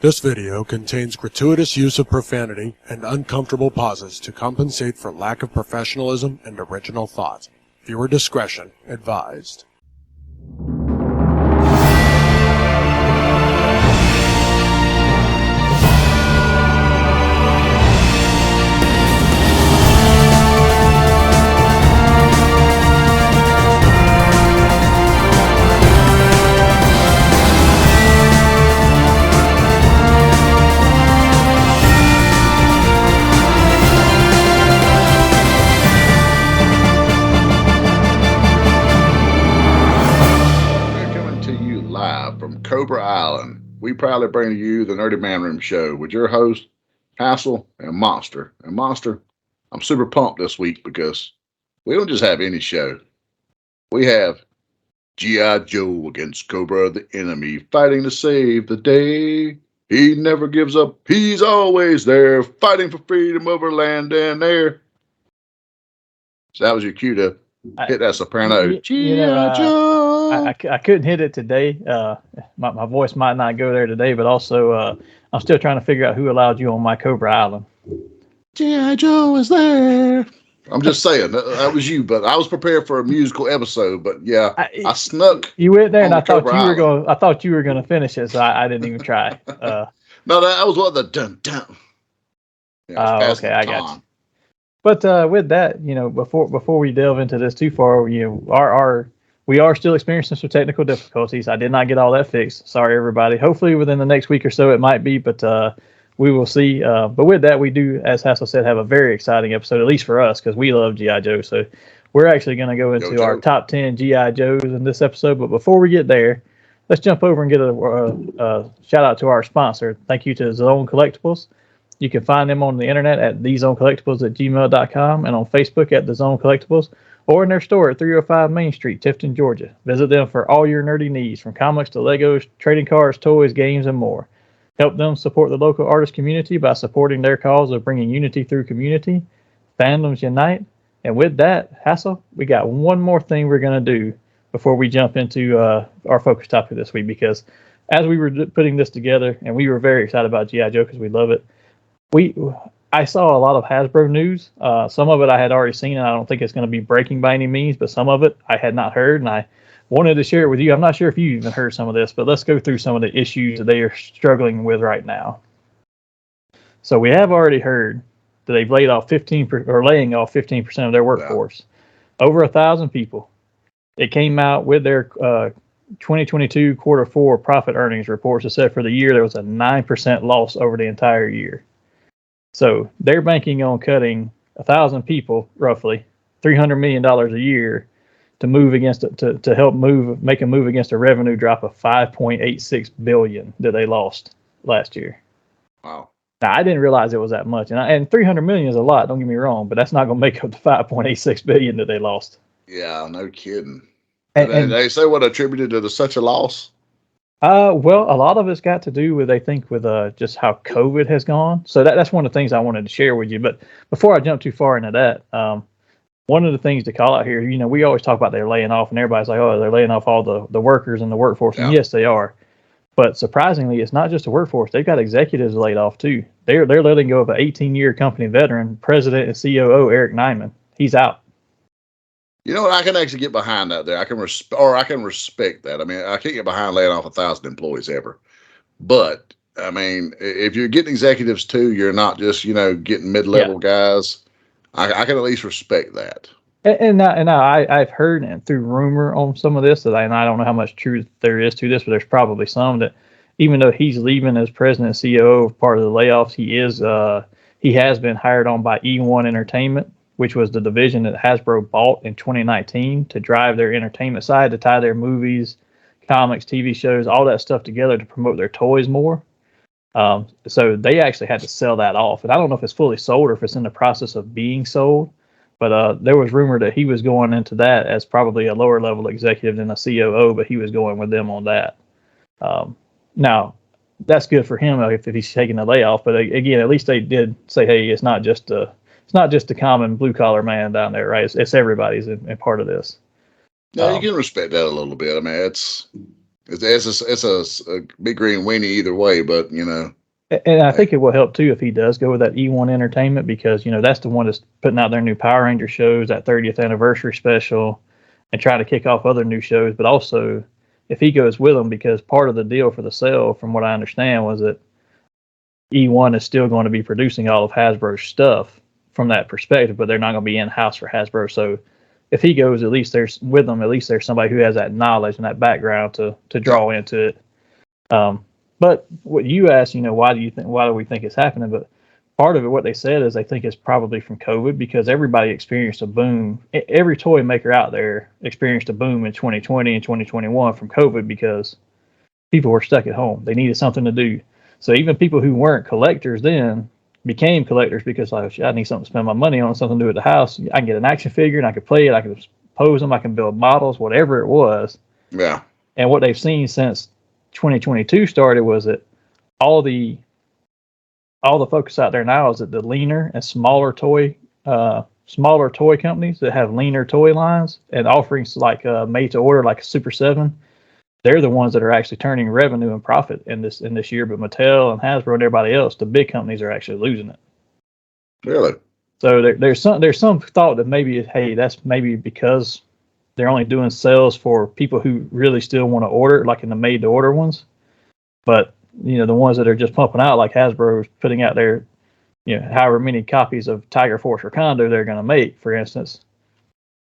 This video contains gratuitous use of profanity and uncomfortable pauses to compensate for lack of professionalism and original thought. Viewer discretion advised. Cobra Island, we proudly bring to you the Nerdy Manroom show with your host, Hassel and Monster. And Monster, I'm super pumped this week because we don't just have any show. We have G.I. Joe against Cobra the enemy, fighting to save the day. He never gives up. He's always there, fighting for freedom over land and air. So that was your cue to hit that soprano. G.I. Joe. I couldn't hit it today. My voice might not go there today, but also I'm still trying to figure out who allowed you on my Cobra Island. G.I. Joe is there. I'm just saying that was you, but I was prepared for a musical episode. But yeah, I snuck. You went there, and I thought you were going to finish it, so I didn't even try. No, that was what the dun dun. Yeah, okay, I got you. But with that, before we delve into this too far, we are still experiencing some technical difficulties. I did not get all that fixed. Sorry, everybody. Hopefully within the next week or so it might be, but we will see. But with that, we do, as Hassel said, have a very exciting episode, at least for us, because we love G.I. Joe. So we're actually going to go into our top 10 G.I. Joes in this episode. But before we get there, let's jump over and get a shout out to our sponsor. Thank you to Zone Collectibles. You can find them on the internet at thezonecollectibles@gmail.com and on Facebook at The Zone Collectibles, or in their store at 305 Main Street, Tifton, Georgia. Visit them for all your nerdy needs, from comics to Legos, trading cards, toys, games, and more. Help them support the local artist community by supporting their cause of bringing unity through community. Fandoms unite. And with that, Hassel, we got one more thing we're going to do before we jump into our focus topic this week, because as we were putting this together, and we were very excited about G.I. Joe because we love it, I saw a lot of Hasbro news. Some of it I had already seen, and I don't think it's going to be breaking by any means, but some of it I had not heard, and I wanted to share it with you. I'm not sure if you even heard some of this, but let's go through some of the issues that they are struggling with right now. So we have already heard that they've laying off 15% of their workforce. Wow. Over 1,000 people. It came out with their 2022 quarter 4 profit earnings reports that said for the year there was a 9% loss over the entire year. So they're banking on cutting 1,000 people, roughly $300 million a year, to move against to help make a move against a revenue drop of $5.86 billion that they lost last year. Wow! Now I didn't realize it was that much, and $300 million is a lot. Don't get me wrong, but that's not going to make up the $5.86 billion that they lost. Yeah, no kidding. And they say what attributed to such a loss? Well, a lot of it's got to do with, I think, with just how COVID has gone. So that's one of the things I wanted to share with you. But before I jump too far into that, one of the things to call out here, we always talk about they're laying off, and everybody's like, oh, they're laying off all the workers in the workforce. Yeah. And yes, they are. But surprisingly, it's not just the workforce. They've got executives laid off too. They're letting go of an 18-year company veteran, president and COO Eric Nyman. He's out. You know what? I can actually get behind that there. I can respect that. I mean, I can't get behind laying off 1,000 employees ever. But I mean, if you're getting executives too, you're not just getting mid-level guys. I can at least respect that. And now I've heard and through rumor on some of this and I don't know how much truth there is to this, but there's probably some that even though he's leaving as president and COO of part of the layoffs, he has been hired on by E1 Entertainment, which was the division that Hasbro bought in 2019 to drive their entertainment side, to tie their movies, comics, TV shows, all that stuff together to promote their toys more. So they actually had to sell that off. And I don't know if it's fully sold or if it's in the process of being sold. But there was rumor that he was going into that as probably a lower level executive than a COO, but he was going with them on that. Now, that's good for him if he's taking a layoff. But again, at least they did say, hey, it's not just the common blue collar man down there, right? It's everybody's in part of this. Yeah, you can respect that a little bit. I mean, It's a big green weenie either way, but you know. And I think it will help too if he does go with that E1 Entertainment, because you know that's the one that's putting out their new Power Ranger shows, that 30th anniversary special, and trying to kick off other new shows. But also, if he goes with them, because part of the deal for the sale, from what I understand, was that E1 is still going to be producing all of Hasbro's stuff from that perspective, but they're not going to be in house for Hasbro. So if he goes, at least there's with them, at least there's somebody who has that knowledge and that background to draw into it. But what you asked, you know, why do we think it's happening? But part of it, what they said is they think it's probably from COVID, because everybody experienced a boom. Every toy maker out there experienced a boom in 2020 and 2021 from COVID, because people were stuck at home. They needed something to do. So even people who weren't collectors then became collectors, because like, I need something to spend my money on, something to do at the house. I can get an action figure and I can play it. I can pose them. I can build models, whatever it was. Yeah. And what they've seen since 2022 started was that all the focus out there now is that the leaner and smaller toy companies that have leaner toy lines and offerings like made to order, like a Super 7, they're the ones that are actually turning revenue and profit in this year. But Mattel and Hasbro and everybody else, the big companies, are actually losing it. Really? So there's some thought that maybe, hey, that's maybe because they're only doing sales for people who really still want to order, like in the made to order ones. But you know, the ones that are just pumping out, like Hasbro is putting out their, you know, however many copies of Tiger Force Wakanda they're going to make, for instance,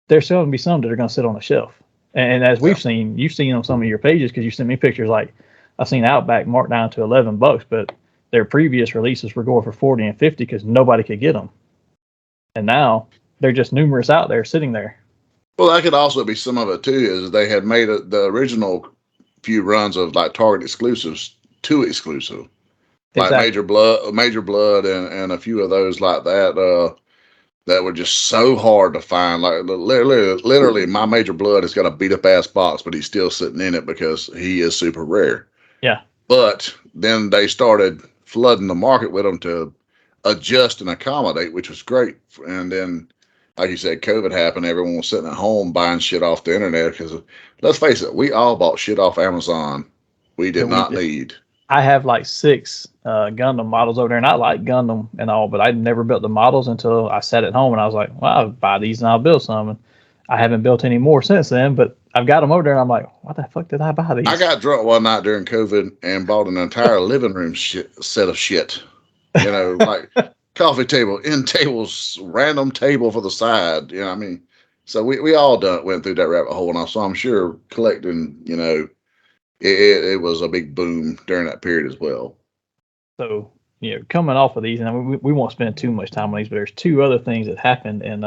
there's going to be some that are going to sit on the shelf. And as we've seen, you've seen on some of your pages, because you sent me pictures, like I've seen Outback marked down to $11, but their previous releases were going for 40 and 50 because nobody could get them. And now they're just numerous out there sitting there. Well, that could also be some of it too, is they had made the original few runs of like Target exclusives too exclusive. Like exactly. Major Blood and a few of those like that. That were just so hard to find. Like literally, my Major Blood has got a beat up ass box, but he's still sitting in it because he is super rare. Yeah. But then they started flooding the market with them to adjust and accommodate, which was great. And then, like you said, COVID happened. Everyone was sitting at home buying shit off the internet, because let's face it, we all bought shit off Amazon we did not need. I have like 6 Gundam models over there, and I like Gundam and all, but I never built the models until I sat at home and I was like, well, I'll buy these and I'll build some. And I haven't built any more since then, but I've got them over there and I'm like, what the fuck did I buy these? I got drunk one night during COVID and bought an entire living room set of shit. You know, like coffee table, end tables, random table for the side. You know what I mean? So we all went through that rabbit hole now. So I'm sure collecting, you know, it was a big boom during that period as well. So, you know, coming off of these, and we won't spend too much time on these, but there's 2 other things that happened in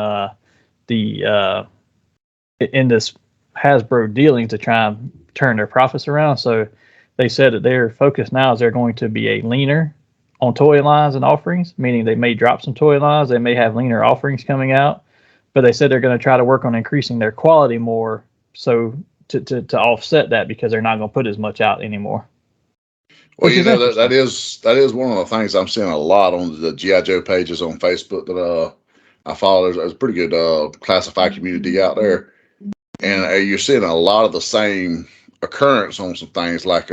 in this Hasbro dealing to try and turn their profits around. So they said that their focus now is they're going to be a leaner on toy lines and offerings, meaning they may drop some toy lines, they may have leaner offerings coming out, but they said they're going to try to work on increasing their quality more, so to offset that, because they're not going to put as much out anymore. Well, you know, that is one of the things I'm seeing a lot on the G.I. Joe pages on Facebook that I follow. There's a pretty good classified community out there, and you're seeing a lot of the same occurrence on some things like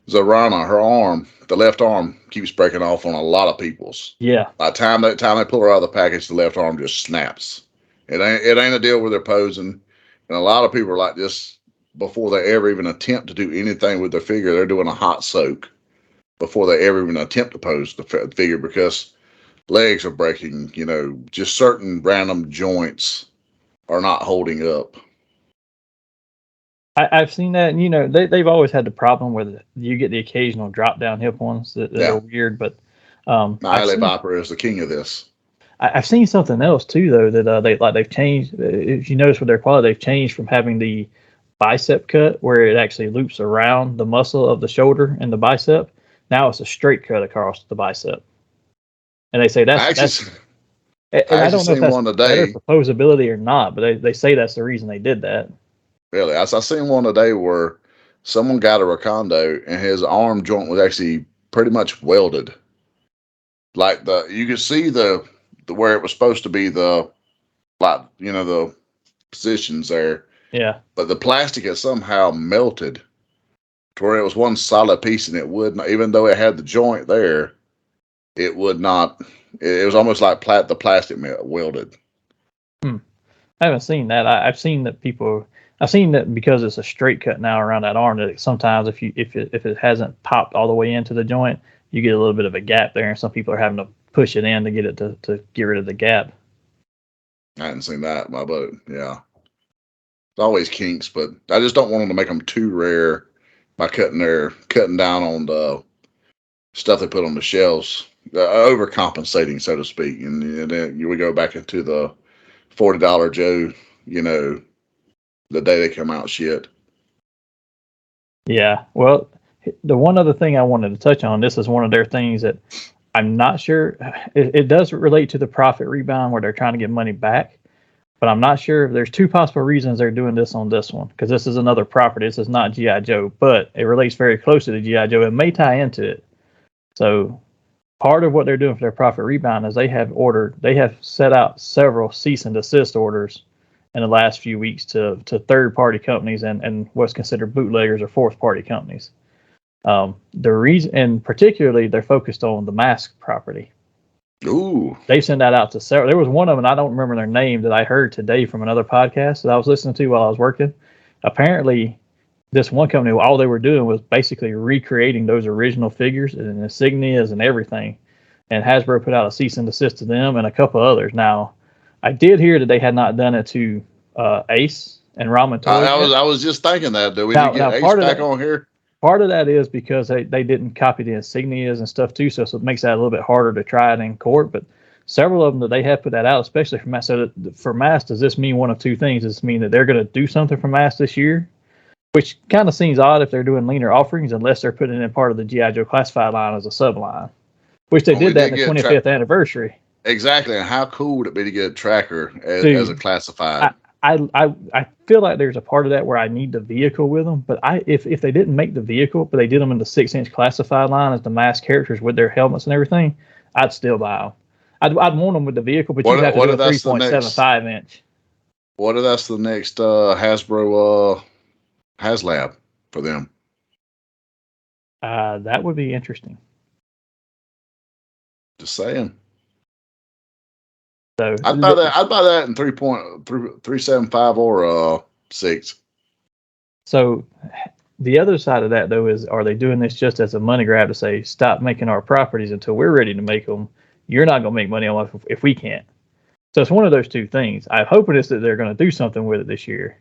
Zarana, her arm, the left arm keeps breaking off on a lot of people's. Yeah. By the time they pull her out of the package, the left arm just snaps. It ain't a deal where they're posing, and a lot of people are like this. Before they ever even attempt to do anything with their figure, they're doing a hot soak before they ever even attempt to pose the figure, because legs are breaking, you know, just certain random joints are not holding up. I've seen that, and you know, they've always had the problem where you get the occasional drop down hip ones that are weird, but LA Viper is the king of this. I've seen something else too, though, that they've changed. If you notice with their quality, they've changed from having the bicep cut where it actually loops around the muscle of the shoulder and the bicep. Now it's a straight cut across the bicep, and they say that's. And I don't know if that's better for posability or not, but they say that's the reason they did that. Really, I seen one today where someone got a Recondo and his arm joint was actually pretty much welded. Like you could see the where it was supposed to be the positions there. Yeah. But the plastic has somehow melted to where it was one solid piece, and it would not, even though it had the joint there, it would not. It was almost like the plastic welded. I haven't seen that. I've seen that people. I've seen that because it's a straight cut now around that arm. That sometimes if it hasn't popped all the way into the joint, you get a little bit of a gap there, and some people are having to push it in to get it to get rid of the gap. I hadn't seen that, but yeah, it's always kinks. But I just don't want them to make them too rare by cutting down on the stuff they put on the shelves, overcompensating, so to speak, and then we go back into the $40 Joe, the day they come out shit. Yeah, well, the one other thing I wanted to touch on, this is one of their things that I'm not sure, it does relate to the profit rebound where they're trying to get money back, but I'm not sure. There's two possible reasons they're doing this on this one, because this is another property. This is not G.I. Joe, but it relates very closely to G.I. Joe. It may tie into it. So part of what they're doing for their profit rebound is they have set out several cease and desist orders in the last few weeks to third-party companies and what's considered bootleggers or fourth-party companies. The reason, and particularly, they're focused on the mask property. Ooh. They send that out to several. There was one of them, and I don't remember their name, that I heard today from another podcast that I was listening to while I was working. Apparently, this one company, all they were doing was basically recreating those original figures and insignias and everything. And Hasbro put out a cease and desist to them and a couple others. Now, I did hear that they had not done it to Ace and Ramen Toys. I was just thinking that. Do we need to get Ace back on here? Part of that is because they didn't copy the insignias and stuff too, so it makes that a little bit harder to try it in court. But several of them that they have put that out, especially for mask. So for mask, does this mean one of two things? Does this mean that they're going to do something for mask this year? Which kind of seems odd if they're doing leaner offerings, unless they're putting in part of the G.I. Joe classified line as a sub line, which they did that in the 25th anniversary. Exactly. And how cool would it be to get a tracker as a classified? I feel like there's a part of that where I need the vehicle with them, but if they didn't make the vehicle, but they did them in the 6-inch classified line as the mask characters with their helmets and everything, I'd still buy them. I'd want them with the vehicle, but you'd have to do a 3.75 inch. What if that's the next Hasbro HasLab for them? That would be interesting. Just saying. So I'd buy that in 3.375 or 6. So the other side of that though is, are they doing this just as a money grab to say, stop making our properties until we're ready to make them? You're not going to make money on us if we can't. So it's one of those two things. I'm hoping it's that they're going to do something with it this year.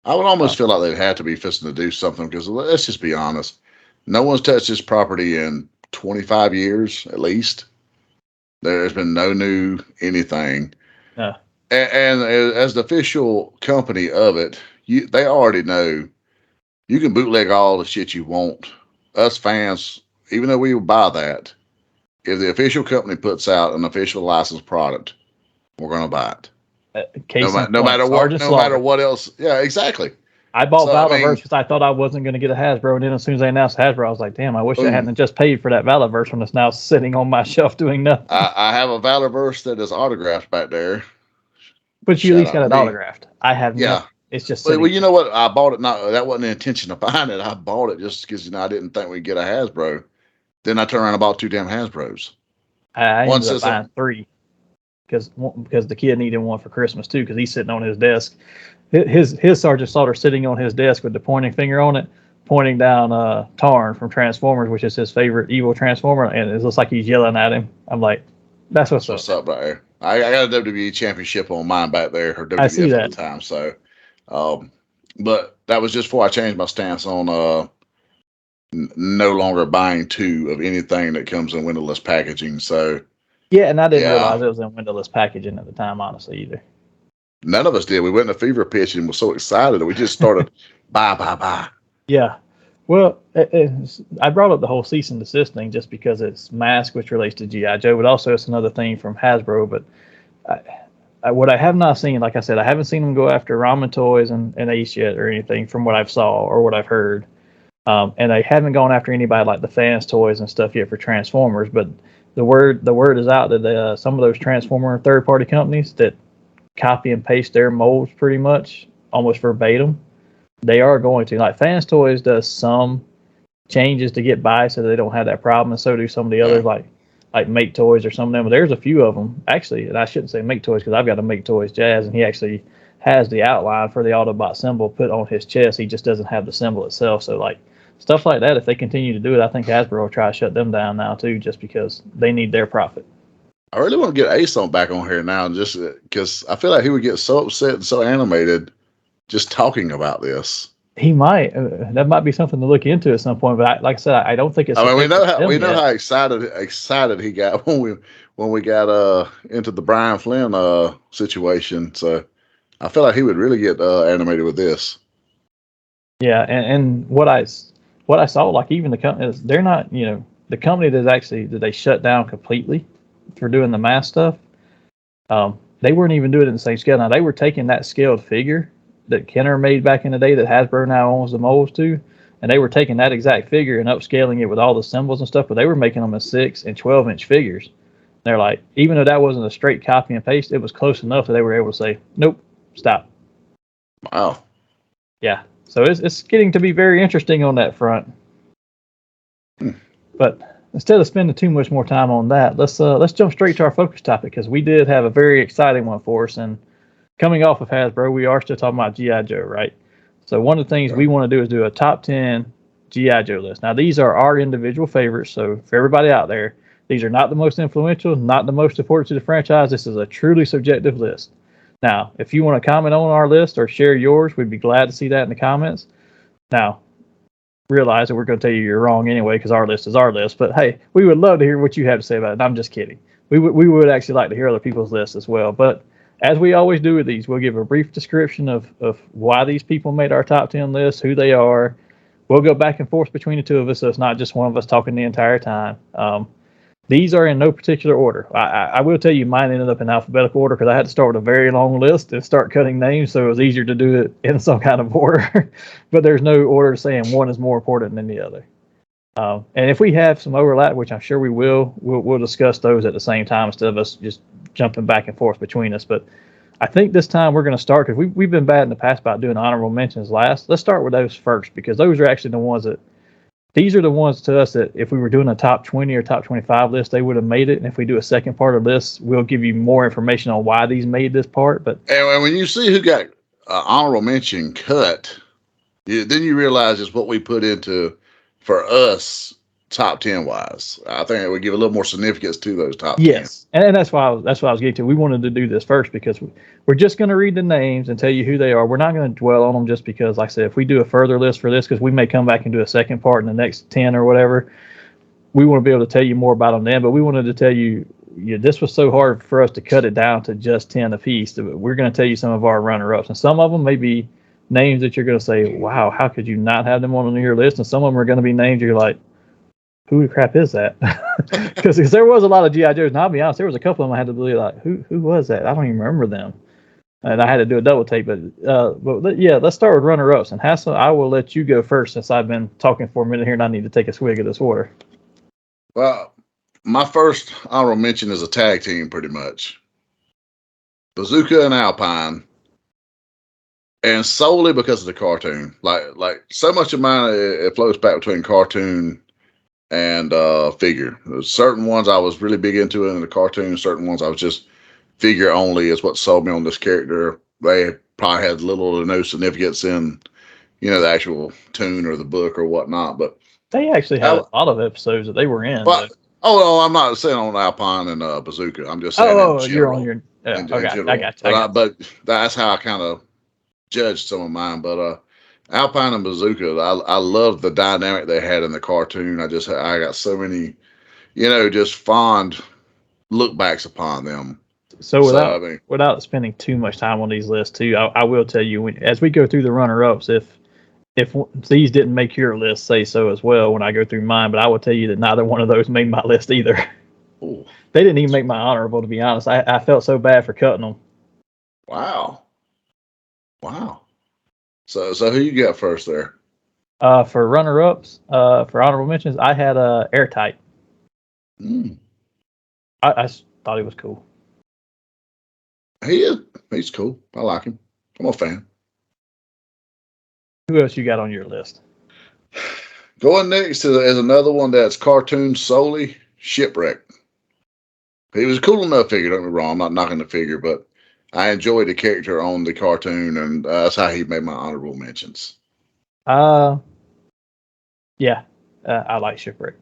I would almost feel like they'd have to be fisting to do something, because let's just be honest. No one's touched this property in 25 years at least. There's been no new anything. No. And as the official company of it, they already know you can bootleg all the shit you want. Us fans, even though we will buy that, if the official company puts out an official licensed product, we're going to buy it. No matter what else. Yeah, exactly. I bought Valaverse because I thought I wasn't going to get a Hasbro, and then as soon as they announced Hasbro, I was like, damn, I wish I hadn't just paid for that Valaverse when it's now sitting on my shelf doing nothing. I have a Valaverse that is autographed back there. But you at least got it autographed. I have yeah. It's just well, you know what? I bought it. That wasn't the intention of buying it. I bought it just because I didn't think we'd get a Hasbro. Then I turned around and bought 2 damn Hasbros. I ended up buying 3 because the kid needed one for Christmas too, because he's sitting on his desk. His Sergeant Slaughter sitting on his desk with the pointing finger on it, pointing down Tarn from Transformers, which is his favorite evil Transformer, and it looks like he's yelling at him. I'm like, that's what's up right there. I got a WWE Championship on mine back there, or WWF at the time. So, but that was just before I changed my stance on no longer buying 2 of anything that comes in windowless packaging. So, yeah, and I didn't realize it was in windowless packaging at the time, honestly, either. None of us did. We went in a fever pitch and were so excited that we just started buy. Yeah. Well, I brought up the whole cease and desist thing just because it's mask, which relates to G.I. Joe, but also it's another thing from Hasbro. But what I have not seen, like I said, I haven't seen them go after Ramen Toys and Ace yet or anything from what I've saw or what I've heard. And they haven't gone after anybody like the Fans Toys and stuff yet for Transformers. But the word is out that some of those Transformer third-party companies that copy and paste their molds pretty much almost verbatim, they are going to, like Fans Toys does some changes to get by so they don't have that problem, and so do some of the others like Make Toys or some of them. But there's a few of them actually, and I shouldn't say Make Toys because I've got a Make Toys Jazz, and he actually has the outline for the Autobot symbol put on his chest. He just doesn't have the symbol itself. So like stuff like that, if they continue to do it, I think Hasbro will try to shut them down now too, just because they need their profit. I really want to get Ace on back on here now, just because I feel like he would get so upset and so animated just talking about this. He might. That might be something to look into at some point. But like I said, I don't think it's. I mean, we know how excited he got when we got into the Brian Flynn situation. So I feel like he would really get animated with this. Yeah, and what I saw, like even the company, they're not, the company that they shut down completely for doing the mass stuff. They weren't even doing it in the same scale. Now they were taking that scaled figure that Kenner made back in the day that Hasbro now owns the molds to, and they were taking that exact figure and upscaling it with all the symbols and stuff, but they were making them as 6 and 12-inch figures. They're like, even though that wasn't a straight copy and paste, it was close enough that they were able to say, nope, stop. Wow. Yeah. So it's getting to be very interesting on that front. But instead of spending too much more time on that, let's jump straight to our focus topic, because we did have a very exciting one for us. And coming off of Hasbro, we are still talking about G.I. Joe, right? So one of the things we want to do is do a top 10 G.I. Joe list. Now, these are our individual favorites. So for everybody out there, these are not the most influential, not the most important to the franchise. This is a truly subjective list. Now, if you want to comment on our list or share yours, we'd be glad to see that in the comments. Now, realize that we're going to tell you you're wrong anyway, because our list is our list. But hey, we would love to hear what you have to say about it. And I'm just kidding. We would actually like to hear other people's lists as well. But as we always do with these, we'll give a brief description of why these people made our top 10 list, who they are. We'll go back and forth between the two of us, so it's not just one of us talking the entire time. These are in no particular order. I will tell you mine ended up in alphabetical order because I had to start with a very long list and start cutting names, so it was easier to do it in some kind of order. But there's no order saying one is more important than the other. And if we have some overlap, which I'm sure we will, we'll discuss those at the same time instead of us just jumping back and forth between us. But I think this time we're going to start, because we've been bad in the past about doing honorable mentions last. Let's start with those first, because those are actually the ones that, these are the ones to us that if we were doing a top 20 or top 25 list, they would have made it. And if we do a second part of this, we'll give you more information on why these made this part. But and when you see who got honorable mention cut, then you realize it's what we put into, for us, top 10 wise. I think it would give a little more significance to those top 10. Yes, and that's why I was getting to. We wanted to do this first because we're just going to read the names and tell you who they are. We're not going to dwell on them, just because, like I said, if we do a further list for this, because we may come back and do a second part in the next 10 or whatever, we want to be able to tell you more about them then. But we wanted to tell you, this was so hard for us to cut it down to just 10 apiece. We're going to tell you some of our runner-ups, and some of them may be names that you're going to say, wow, how could you not have them on your list? And some of them are going to be names you're like, who the crap is that? Because there was a lot of G.I. Joes, and I'll be honest, there was a couple of them I had to believe, like, who was that? I don't even remember them. And I had to do a double take. But yeah, let's start with runner-ups. And Hassel, I will let you go first, since I've been talking for a minute here and I need to take a swig of this water. Well, my first honorable mention is a tag team, pretty much. Bazooka and Alpine. And solely because of the cartoon. Like so much of mine, it flows back between cartoon and figure. There's certain ones I was really big into in the cartoon, certain ones I was just figure only is what sold me on this character. They probably had little or no significance in, the actual tune or the book or whatnot. But they actually had a lot of episodes that they were in. But I'm not saying on Alpine and Bazooka. I'm just saying you're on your. Yeah, okay, I got you. But that's how I kind of judged some of mine. But Alpine and Bazooka, I love the dynamic they had in the cartoon. I got so many, just fond look backs upon them. So without spending too much time on these lists too, I will tell you, as we go through the runner-ups, if these didn't make your list, say so as well when I go through mine. But I will tell you that neither one of those made my list either. Ooh. They didn't even make my honorable, to be honest. I felt so bad for cutting them. Wow. So who you got first there? For runner-ups, for honorable mentions, I had Airtight. I thought he was cool. He is. He's cool. I like him. I'm a fan. Who else you got on your list? Going next is another one that's cartoon solely, Shipwreck. He was a cool enough figure, don't get me wrong. I'm not knocking the figure, but I enjoyed the character on the cartoon, and that's how he made my honorable mentions. Yeah, I like Shipwreck.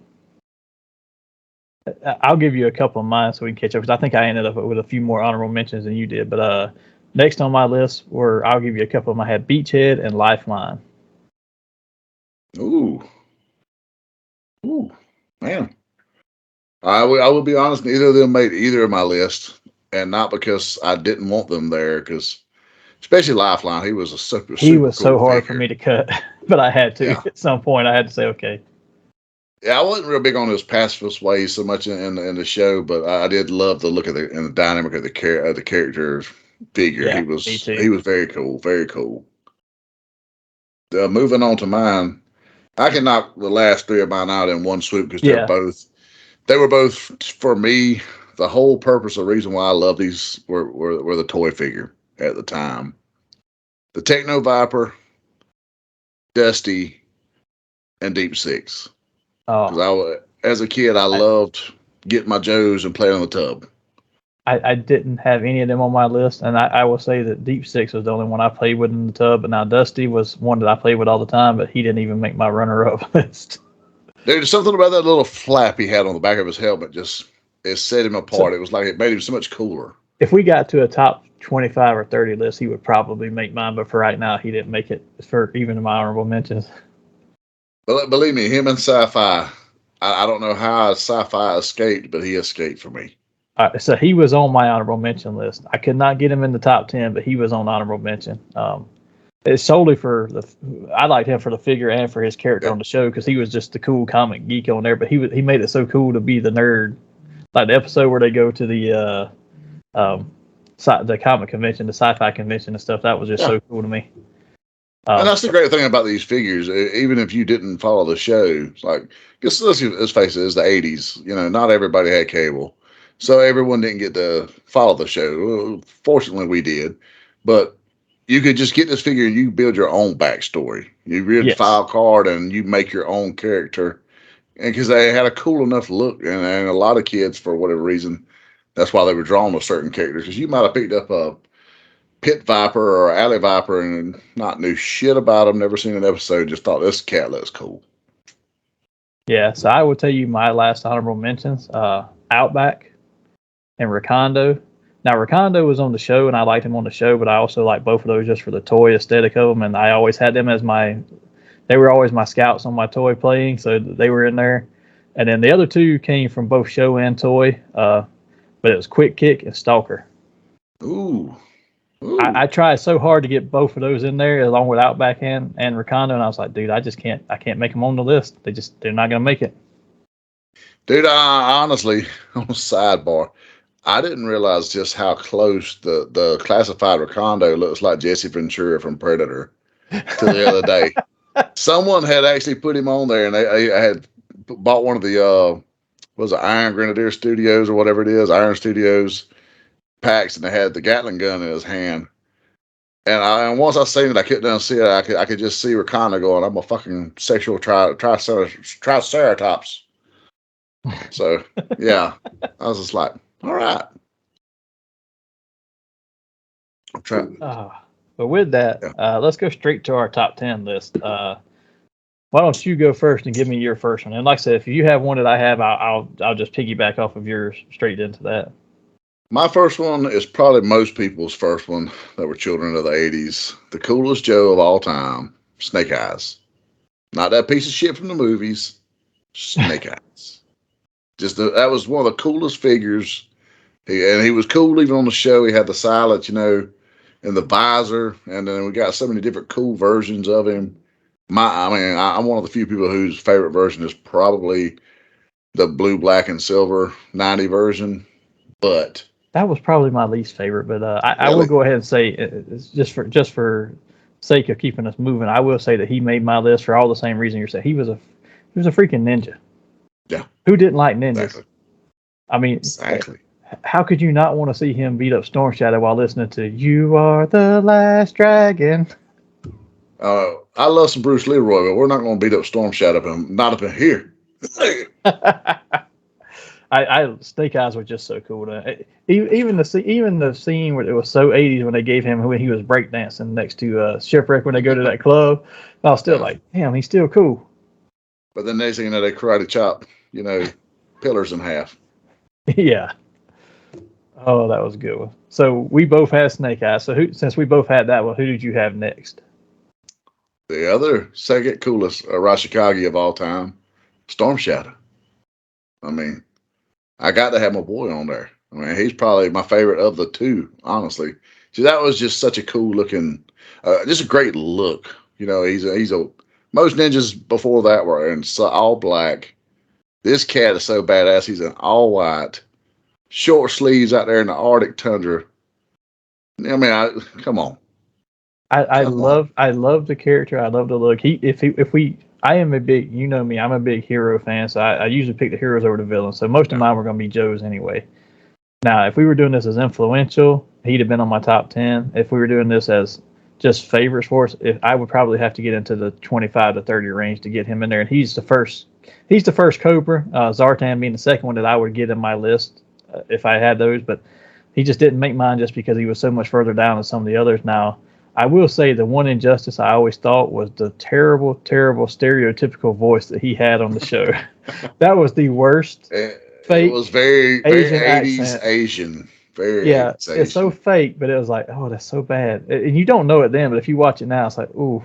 I'll give you a couple of mine so we can catch up, because I think I ended up with a few more honorable mentions than you did. But next on my list, I'll give you a couple of them. I had Beachhead and Lifeline. Ooh, man. I will be honest, neither of them made either of my list, and not because I didn't want them there, because especially Lifeline, he was a super cool so hard figure. for me to cut, but I had to. At some point, I had to say, okay. Yeah, I wasn't real big on his pacifist ways so much in the show, but I did love the look of the dynamic of the character figure. Yeah, he was very cool, very cool. Moving on to mine, I can knock the last three of mine out in one swoop because they were both for me. The whole purpose, the reason why I love these were the toy figure at the time. The Techno Viper, Dusty, and Deep Six. Because as a kid, I loved getting my Joes and playing on the tub. I didn't have any of them on my list, and I will say that Deep Six was the only one I played with in the tub. But now Dusty was one that I played with all the time, but he didn't even make my runner-up list. There's something about that little flap he had on the back of his helmet it set him apart. It was like it made him so much cooler. If we got to a top 25 or 30 list, he would probably make mine, but for right now, he didn't make it for even my honorable mentions. But believe me, him and Sci-Fi, I don't know how Sci-Fi escaped, but he escaped for me. So he was on my honorable mention list. I could not get him in the top 10, but he was on honorable mention. It's solely I liked him for the figure and for his character on the show, because he was just the cool comic geek on there. But he made it so cool to be the nerd. Like the episode where they go to the comic convention, the sci-fi convention and stuff. That was just so cool to me. And that's the great thing about these figures. Even if you didn't follow the show, like, let's face it, it's the 80s. You know, not everybody had cable. So everyone didn't get to follow the show. Fortunately, we did. But you could just get this figure and you build your own backstory. You read the file card and you make your own character. And because they had a cool enough look, and a lot of kids, for whatever reason, that's why they were drawn to certain characters. Because you might have picked up a Pit Viper or Alley Viper and not knew shit about them, never seen an episode, just thought this cat looks cool. Yeah, so I will tell you my last honorable mentions. Outback and Recondo. Now, Recondo was on the show, and I liked him on the show, but I also like both of those just for the toy aesthetic of them, and I always had them as they were always my scouts on my toy playing, so they were in there. And then the other two came from both show and toy, but it was Quick Kick and Stalker. Ooh. I tried so hard to get both of those in there, along with Outback and Recondo, and I was like, dude, I can't make them on the list. They're not going to make it. Dude, I honestly, on a sidebar, I didn't realize just how close the classified Recondo looks like Jesse Ventura from Predator till the other day. Someone had actually put him on there, and I had bought one of the Iron Grenadier Studios or whatever it is, Iron Studios packs, and they had the Gatling gun in his hand. And once I seen it, I couldn't unsee it. I could just see Recondo going, "I'm a fucking sexual triceratops." So yeah, I was just like, all right. I'm trying. But with that, let's go straight to our top 10 list. Why don't you go first and give me your first one? And like I said, if you have one that I have, I'll just piggyback off of yours straight into that. My first one is probably most people's first one that were children of the 80s. The coolest Joe of all time, Snake Eyes. Not that piece of shit from the movies, Snake Eyes. That was one of the coolest figures. He was cool even on the show. He had the silence, and the visor. And then we got so many different cool versions of him. I'm one of the few people whose favorite version is probably the blue, black, and silver 90 version. But that was probably my least favorite. But I will go ahead and say, it's just for sake of keeping us moving, I will say that he made my list for all the same reason you're saying. He was a freaking ninja. Yeah. Who didn't like ninjas? Exactly. I mean, exactly. How could you not want to see him beat up Storm Shadow while listening to "You Are the Last Dragon"? I love some Bruce Leroy, but we're not going to beat up Storm Shadow, not up in here. Snake Eyes was just so cool. Even the scene where it was so 80s when they gave him when he was breakdancing next to Shipwreck when they go to that club. I was still like, damn, he's still cool. But then next thing you know, they karate chop, pillars in half. Yeah. Oh, that was a good one. So we both had Snake Eyes. So since we both had that one, who did you have next? The other second coolest Arashikage of all time, Storm Shadow. I mean, I got to have my boy on there. I mean, he's probably my favorite of the two, honestly. See, that was just such a cool looking, just a great look. He's a most ninjas before that were in all black. This cat is so badass. He's in all white, short sleeves out there in the Arctic tundra. I mean, come on. I love the character. I love the look. I am a big, me, I'm a big hero fan, so I usually pick the heroes over the villains. So most of mine were going to be Joe's anyway. Now, if we were doing this as influential, he'd have been on my top 10. If we were doing this as just favorites for us, I would probably have to get into the 25 to 30 range to get him in there. And he's the first Cobra, Zartan being the second one that I would get in my list if I had those. But he just didn't make mine just because he was so much further down than some of the others. Now, I will say the one injustice I always thought was the terrible, terrible stereotypical voice that he had on the show. That was the worst. It was very, very Asian 80s accent. Asian. Very 80s Asian. It's so fake, but it was like, oh, that's so bad. And you don't know it then, but if you watch it now, it's like, ooh,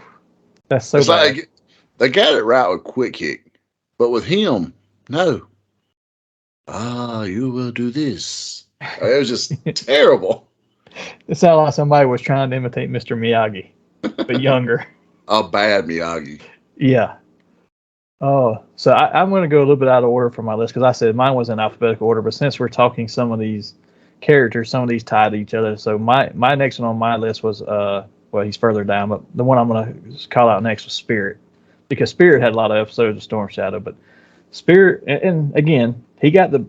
that's so bad. Like, they got it right with Quick Kick, but with him, no. You will do this. It was just terrible. It sounded like somebody was trying to imitate Mr. Miyagi, but younger. A bad Miyagi. Yeah. Oh, so I'm going to go a little bit out of order for my list because I said mine was in alphabetical order, but since we're talking some of these characters, some of these tie to each other. So my next one on my list was, he's further down, but the one I'm going to call out next was Spirit, because Spirit had a lot of episodes of Storm Shadow, but Spirit, and again, he got the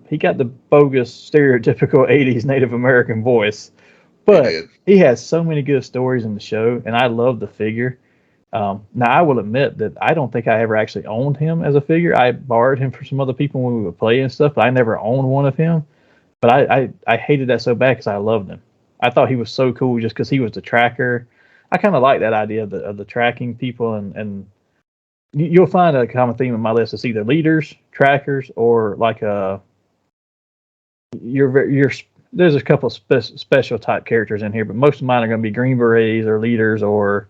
bogus stereotypical 80s Native American voice, but he has so many good stories in the show, and I love the figure. Now, I will admit that I don't think I ever actually owned him as a figure. I borrowed him from some other people when we would play and stuff, but I never owned one of him. But I hated that so bad because I loved him. I thought he was so cool just because he was the tracker. I kind of like that idea of the tracking people, and you'll find a common theme in my list. It's either leaders, trackers, or like there's a couple of special type characters in here, but most of mine are going to be Green Berets or leaders or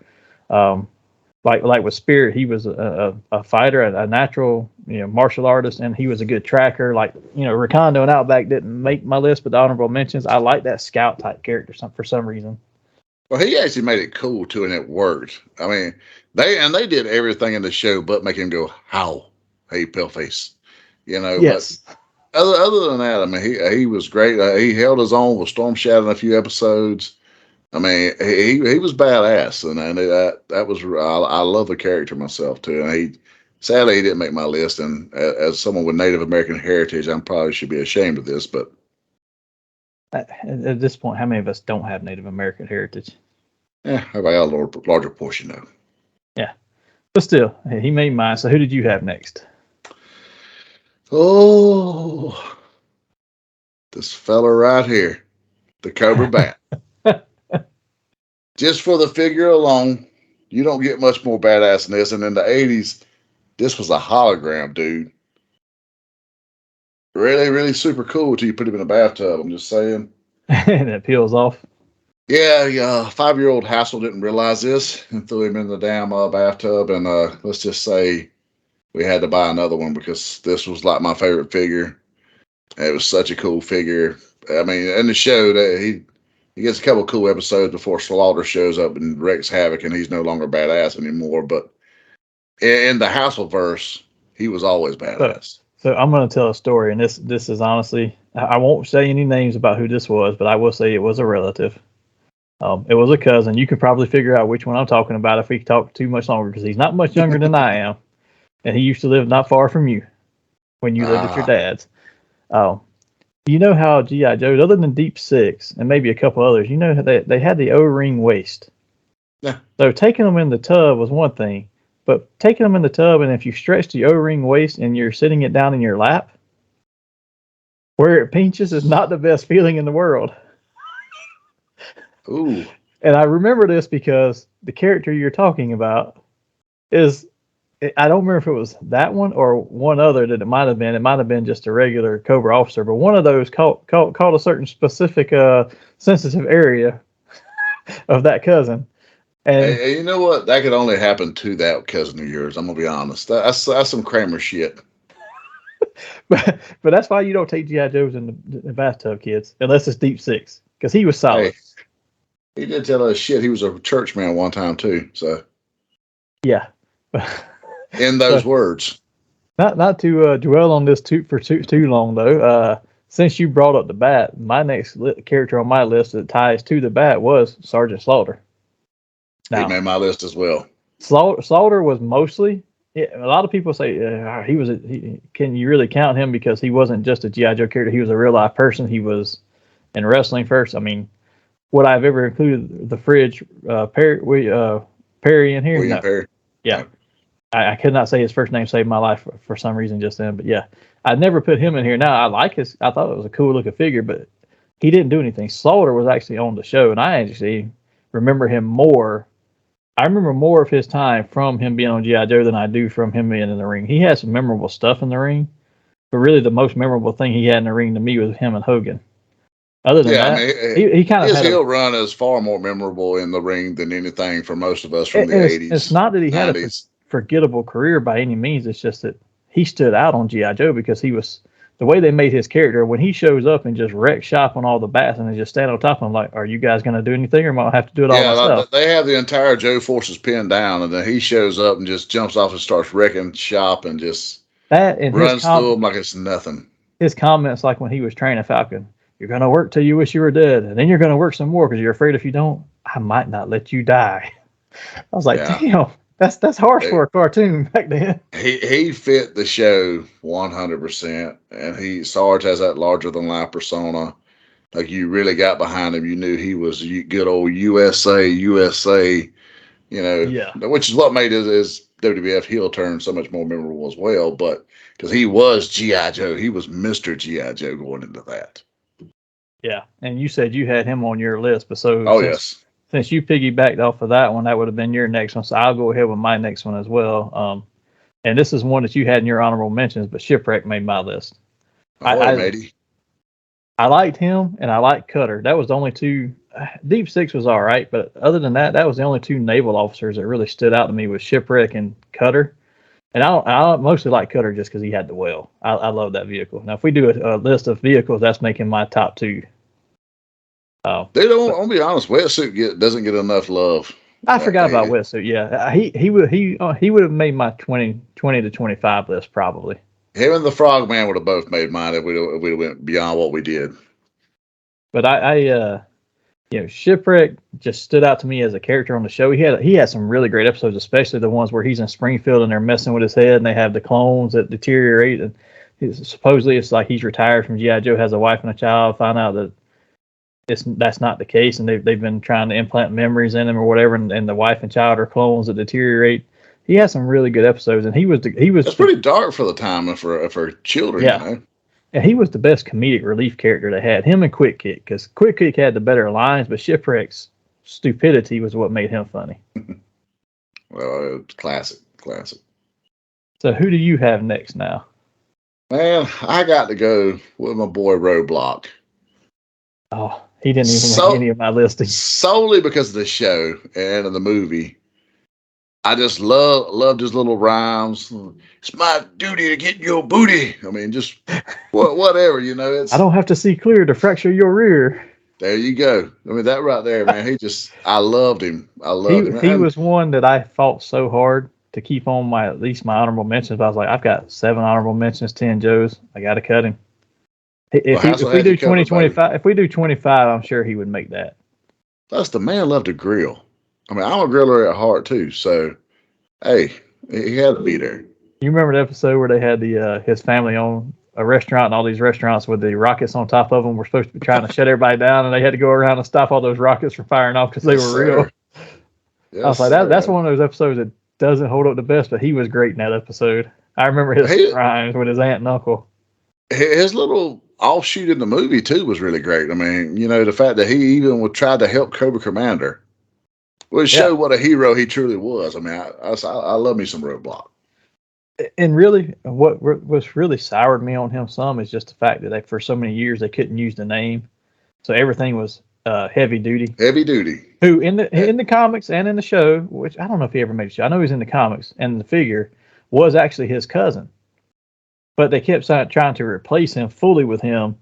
like with Spirit, he was a fighter, a natural martial artist, and he was a good tracker. Like Recondo and Outback didn't make my list, but the honorable mentions, I like that scout type character for some reason. Well, he actually made it cool too, and it worked. I mean, they did everything in the show but make him go, "How, hey, paleface," Yes. But other than that, I mean, he was great. He held his own with Storm Shadow in a few episodes. I mean, he was badass, and that was I love the character myself too. And sadly he didn't make my list. And as someone with Native American heritage, I probably should be ashamed of this. But at this point, how many of us don't have Native American heritage? Yeah, I got a larger portion though. Yeah, but still, he made mine. So who did you have next? Oh, this fella right here, the Cobra Bat. Just for the figure alone, you don't get much more badass than this. And in the 80s, this was a hologram, dude. Really, really super cool until you put him in a bathtub. I'm just saying. And it peels off. Yeah. 5-year-old Hassel didn't realize this and threw him in the damn bathtub. And let's just say we had to buy another one because this was like my favorite figure. It was such a cool figure. I mean, in the show that he gets a couple of cool episodes before Slaughter shows up and wreaks havoc, and he's no longer badass anymore. But in the Hasselverse, he was always badass. So I'm going to tell a story, and this is honestly, I won't say any names about who this was, but I will say it was a relative. It was a cousin. You could probably figure out which one I'm talking about if we talk too much longer, because he's not much younger than I am, and he used to live not far from you when you lived at your dad's. You know how G.I. Joe, other than Deep Six and maybe a couple others, they had the O-ring waist. Yeah. So taking them in the tub was one thing, but taking them in the tub, and if you stretch the O-ring waist and you're sitting it down in your lap, where it pinches is not the best feeling in the world. Ooh. And I remember this because the character you're talking about is, I don't remember if it was that one or one other that it might have been. It might have been just a regular Cobra officer, but one of those caught a certain specific sensitive area of that cousin. And hey, you know what? That could only happen to that cousin of yours. I'm gonna be honest. That's some Kramer shit. but that's why you don't take G.I. Joes in the bathtub, kids, unless it's Deep Six, because he was solid. Hey, he did tell us shit. He was a church man one time too. So yeah. In those words. Not to dwell on this too long though. Since you brought up the Bat, my next character on my list that ties to the Bat was Sergeant Slaughter. Now, he made my list as well. Slaughter was mostly. A lot of people say he was. Can you really count him because he wasn't just a G.I. Joe character? He was a real life person. He was in wrestling first. I mean, would I've ever included the Fridge Perry in here? William no. Perry. Yeah. No. I could not say his first name saved my life for some reason just then, but yeah, I'd never put him in here. Now I thought it was a cool looking figure, but he didn't do anything. Slaughter was actually on the show, and I actually remember him more. I remember more of his time from him being on G.I. Joe than I do from him being in the ring. He had some memorable stuff in the ring, but really the most memorable thing he had in the ring to me was him and Hogan. Other than that, I mean, he kind of his heel run is far more memorable in the ring than anything for most of us from the 80s. It's not that he 90s. had a forgettable career by any means. It's just that he stood out on G.I. Joe because he was the way they made his character when he shows up and just wrecks shop on all the bats and they just stand on top of him like, are you guys going to do anything or am I going to have to do it all myself? They have the entire Joe forces pinned down and then he shows up and just jumps off and starts wrecking shop and just runs through them like it's nothing. His comments like when he was training Falcon, you're going to work till you wish you were dead and then you're going to work some more because you're afraid if you don't, I might not let you die. I was like, damn. That's harsh for a cartoon back then. He fit the show 100%, and Sarge has that larger than life persona. Like you really got behind him. You knew he was good old USA, you know, which is what made his WWF heel turn so much more memorable as well. But because he was G.I. Joe, he was Mr. G.I. Joe going into that. Yeah, and you said you had him on your list, but yes. Since you piggybacked off of that one, that would have been your next one. So I'll go ahead with my next one as well. And this is one that you had in your honorable mentions, but Shipwreck made my list. Matey. I liked him and I liked Cutter. That was the only two. Deep Six was all right, but other than that, that was the only two naval officers that really stood out to me was Shipwreck and Cutter. And I mostly like Cutter just because he had the whale. I love that vehicle. Now, if we do a list of vehicles, that's making my top two. I'll be honest, Wetsuit doesn't get enough love. I forgot about Wetsuit. Yeah, he would have made my 20 to 25 list probably. Him and the Frogman would have both made mine if we went beyond what we did. But Shipwreck just stood out to me as a character on the show. He had some really great episodes, especially the ones where he's in Springfield and they're messing with his head and they have the clones that deteriorate and supposedly it's like he's retired from G.I. Joe, has a wife and a child, find out that that's not the case, and they've been trying to implant memories in him or whatever, and the wife and child are clones that deteriorate. He has some really good episodes, and he was. That's pretty dark for the time and for children. Yeah, you know? And he was the best comedic relief character they had. Him and Quick Kick, because Quick Kick had the better lines, but Shipwreck's stupidity was what made him funny. Well, classic. So who do you have next now? Man, I got to go with my boy Roadblock. Oh. He didn't even make any of my listings. Solely because of the show and of the movie. I just loved his little rhymes. It's my duty to get your booty. I mean, just whatever, you know. I don't have to see clear to fracture your rear. There you go. I mean, that right there, man. I loved him. Him. He was one that I fought so hard to keep on at least my honorable mentions. But I was like, I've got 7 honorable mentions, 10 Joes. I got to cut him. If we do 25, I'm sure he would make that. Plus, the man loved to grill. I mean, I'm a griller at heart too. So, hey, he had to be there. You remember the episode where they had his family on a restaurant and all these restaurants with the rockets on top of them were supposed to be trying to shut everybody down, and they had to go around and stop all those rockets from firing off because they were real. I was like, that's one of those episodes that doesn't hold up the best, but he was great in that episode. I remember his crimes with his aunt and uncle. His little offshoot in the movie too was really great. I mean, the fact that he even tried to help Cobra Commander would show what a hero he truly was. I mean, I love me some Roadblock. And really, what really soured me on him some is just the fact that for so many years they couldn't use the name, so everything was Heavy Duty. Heavy Duty. Who in the comics and in the show, which I don't know if he ever made a show. I know he's in the comics, and the figure was actually his cousin, but they kept trying to replace him fully with him,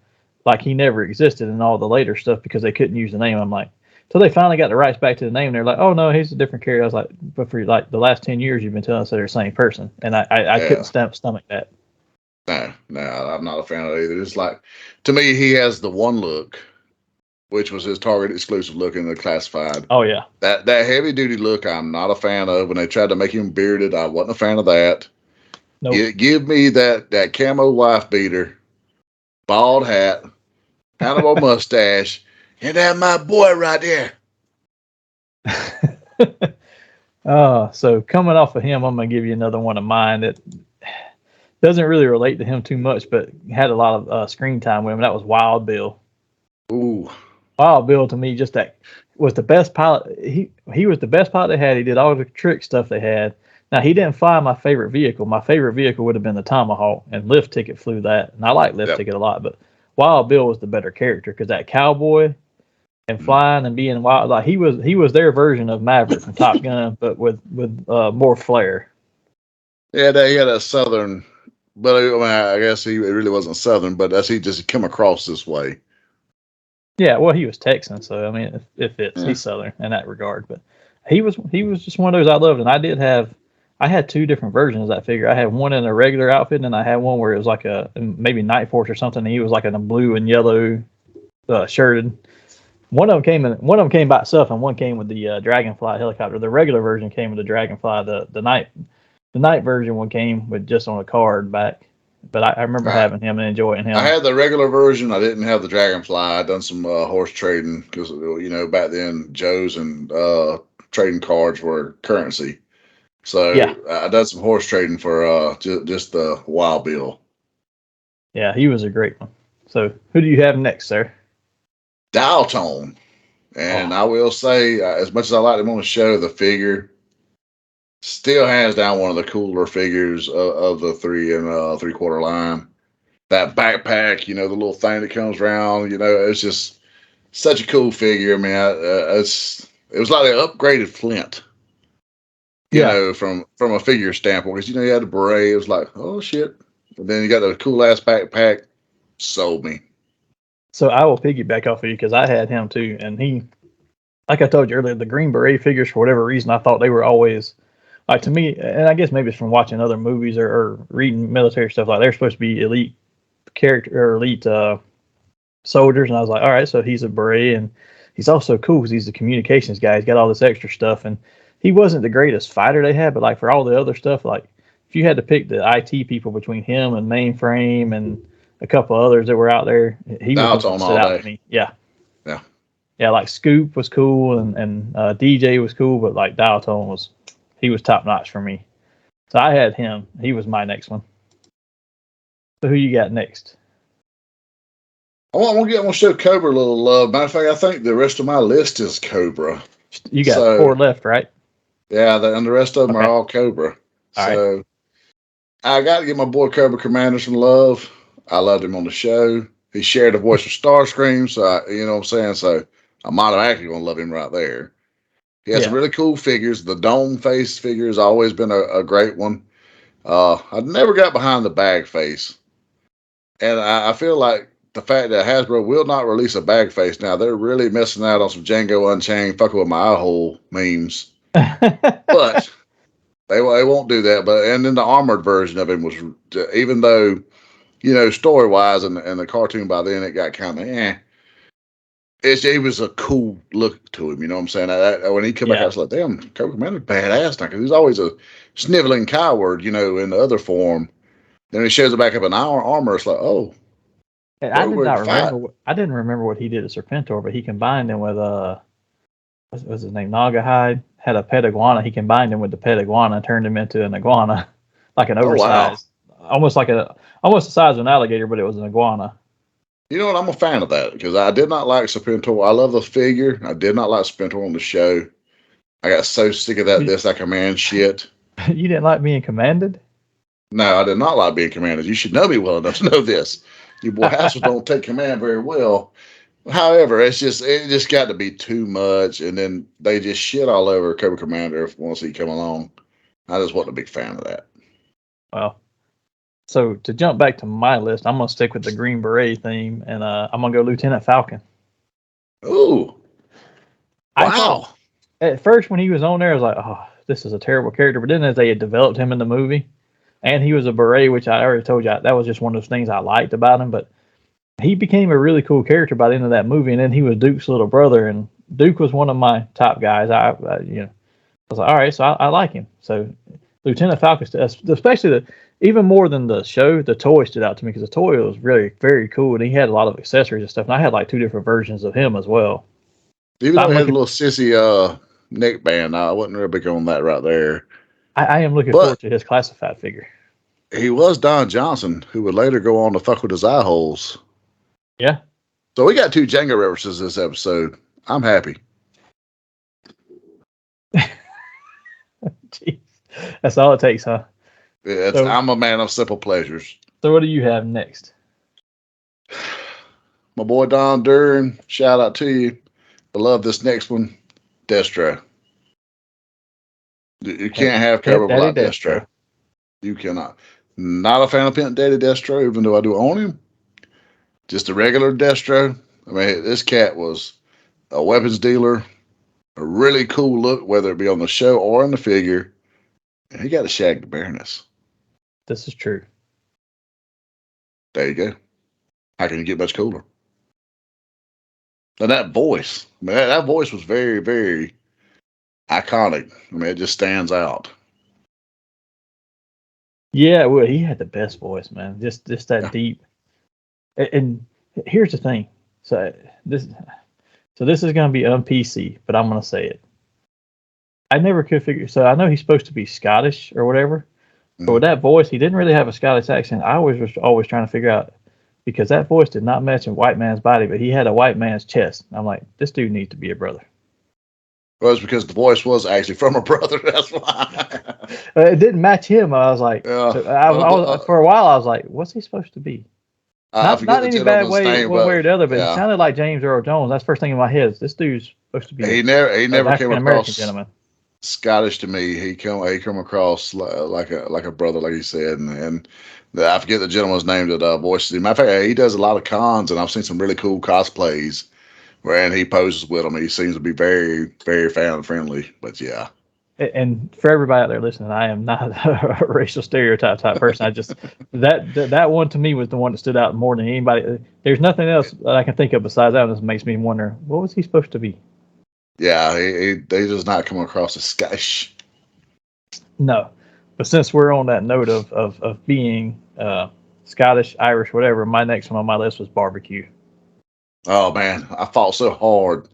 like he never existed in all the later stuff because they couldn't use the name. I'm like, till they finally got the rights back to the name, they're like, oh no, he's a different character. I was like, but for like the last 10 years, you've been telling us they're the same person, and I couldn't stomach that. No, I'm not a fan of it either. It's like, to me, he has the one look, which was his Target exclusive look in the classified. Oh yeah, that Heavy Duty look, I'm not a fan of. When they tried to make him bearded, I wasn't a fan of that. Nope. Give me that camo wife beater, bald hat, Hannibal mustache, and that my boy right there. So coming off of him, I'm gonna give you another one of mine that doesn't really relate to him too much, but had a lot of screen time with him. That was Wild Bill. Ooh, Wild Bill to me just that was the best pilot. He was the best pilot they had. He did all the trick stuff they had. Now, he didn't fly my favorite vehicle. My favorite vehicle would have been the Tomahawk, and Lift Ticket flew that. And I like Lift Ticket a lot, but Wild Bill was the better character because that cowboy and flying and being wild, like he was their version of Maverick from Top Gun, but with more flair. Yeah, he had a southern, but I guess he really wasn't southern, but he just come across this way. Yeah, well, he was Texan, so I mean, it fits. He's southern in that regard, but he was just one of those I loved, and I had two different versions of that figure. I had one in a regular outfit, and I had one where it was like a maybe Night Force or something. And he was like in a blue and yellow shirted. One of them came by itself, and one came with the Dragonfly helicopter. The regular version came with the Dragonfly. The night version one came with just on a card back. But I remember having him and enjoying him. I had the regular version. I didn't have the Dragonfly. I'd done some horse trading because back then Joe's and trading cards were currency. So I done some horse trading for just the Wild Bill. Yeah, he was a great one. So who do you have next, sir? Dial Tone. And I will say, as much as I like him on the show, the figure still hands down one of the cooler figures of the 3 3/4 line. That backpack, the little thing that comes around, it's just such a cool figure. I mean, it was like an upgraded Flint. From a figure standpoint, because you had the beret, it was like, oh shit. And then you got the cool ass backpack. Sold me. So I will piggyback off of you because I had him too, and he, like I told you earlier, the Green Beret figures for whatever reason I thought they were always like to me, and I guess maybe it's from watching other movies or reading military stuff, like they're supposed to be elite character or elite soldiers, and I was like, all right, so he's a beret, and he's also cool because he's the communications guy. He's got all this extra stuff, and he wasn't the greatest fighter they had, but like for all the other stuff, like if you had to pick the IT people between him and Mainframe and a couple others that were out there, he was on all out to me. Yeah, like Scoop was cool and DJ was cool, but like Dial Tone was top notch for me. So I had him. He was my next one. So who you got next? I want to show Cobra a little love. Matter of fact, I think the rest of my list is Cobra. You got 4 left, right? Yeah, and the rest of them are all Cobra. All right. I got to give my boy Cobra Commander some love. I loved him on the show. He shared the voice with Starscream, so you know what I'm saying? So I'm automatically going to love him right there. He has some really cool figures. The dome face figure has always been a great one. I never got behind the bag face. And I feel like the fact that Hasbro will not release a bag face now, they're really missing out on some Django Unchained, fucking with my eye hole memes. But they won't do that. And then the armored version of him was, even though, story wise and the cartoon by then, it got kind of it was a cool look to him. You know what I'm saying? When he came back, I was like, damn, Cobra Commander's badass now, because he's always a sniveling coward, in the other form. Then he shows it back up in our armor. It's like, oh. And I didn't remember what he did at Serpentor, but he combined him with what's his name, Naugahyde. had a pet iguana. He combined him with the pet iguana and turned him into an iguana, like an oversized, almost the size of an alligator, but it was an iguana. You know what? I'm a fan of that because I did not like Serpentor. I love the figure. I did not like Serpentor on the show. I got so sick of that This I Command shit. You didn't like being commanded? No, I did not like being commanded. You should know me well enough to know this. You boy Hassel don't take command very well. However, it just got to be too much, and then they just shit all over Cobra Commander once he come along. I just wasn't a big fan of that. Well, so to jump back to my list, I'm gonna stick with the Green Beret theme, and I'm gonna go Lieutenant Falcon. Ooh, wow! At first, when he was on there, I was like, "Oh, this is a terrible character." But then, as they had developed him in the movie, and he was a beret, which I already told you that was just one of those things I liked about him. But he became a really cool character by the end of that movie, and then he was Duke's little brother, and Duke was one of my top guys. I was like, all right, so I like him. So Lieutenant Falcon, especially even more than the show, the toy stood out to me because the toy was really very cool, and he had a lot of accessories and stuff. And I had like 2 different versions of him as well. Even though he had a little sissy neck band, I wasn't real big on that right there. I am looking forward to his classified figure. He was Don Johnson, who would later go on to fuck with his eye holes. Yeah. So we got 2 Django references this episode. I'm happy. Jeez. That's all it takes, huh? Yeah, I'm a man of simple pleasures. So what do you have next? My boy Don Duran, shout out to you. I love this next one, Destro. You can't have Cobra without Destro. You cannot. Not a fan of Pimp Daddy Destro, even though I do own him. Just a regular Destro. I mean, this cat was a weapons dealer. A really cool look, whether it be on the show or in the figure. And he got a shag the Baroness. This is true. There you go. How can you get much cooler? And that voice. I mean, that voice was very, very iconic. I mean, it just stands out. Yeah, well, he had the best voice, man. Just that deep. And here's the thing. So this is going to be on PC, but I'm going to say it. I never could figure. So I know he's supposed to be Scottish or whatever, but with that voice, he didn't really have a Scottish accent. I was always trying to figure out because that voice did not match a white man's body, but he had a white man's chest. I'm like, this dude needs to be a brother. Well, it's because the voice was actually from a brother. That's why. It didn't match him. I was like, for a while, I was like, what's he supposed to be? Not in any bad way, one way or the other, but it sounded like James Earl Jones. That's the first thing in my head. Is this dude's supposed to be? He never came across gentleman. Scottish to me. He come across like a brother, like you said, and I forget the gentleman's name that voices him. Matter of fact, he does a lot of cons, and I've seen some really cool cosplays where he poses with them. He seems to be very, very fan friendly. But yeah. And for everybody out there listening, I am not a racial stereotype type person. I just that one to me was the one that stood out more than anybody. There's nothing else that I can think of besides that. This makes me wonder, what was he supposed to be? Yeah, he does not come across as Scottish. No, but since we're on that note of being Scottish, Irish, whatever, my next one on my list was barbecue. Oh man, I fought so hard.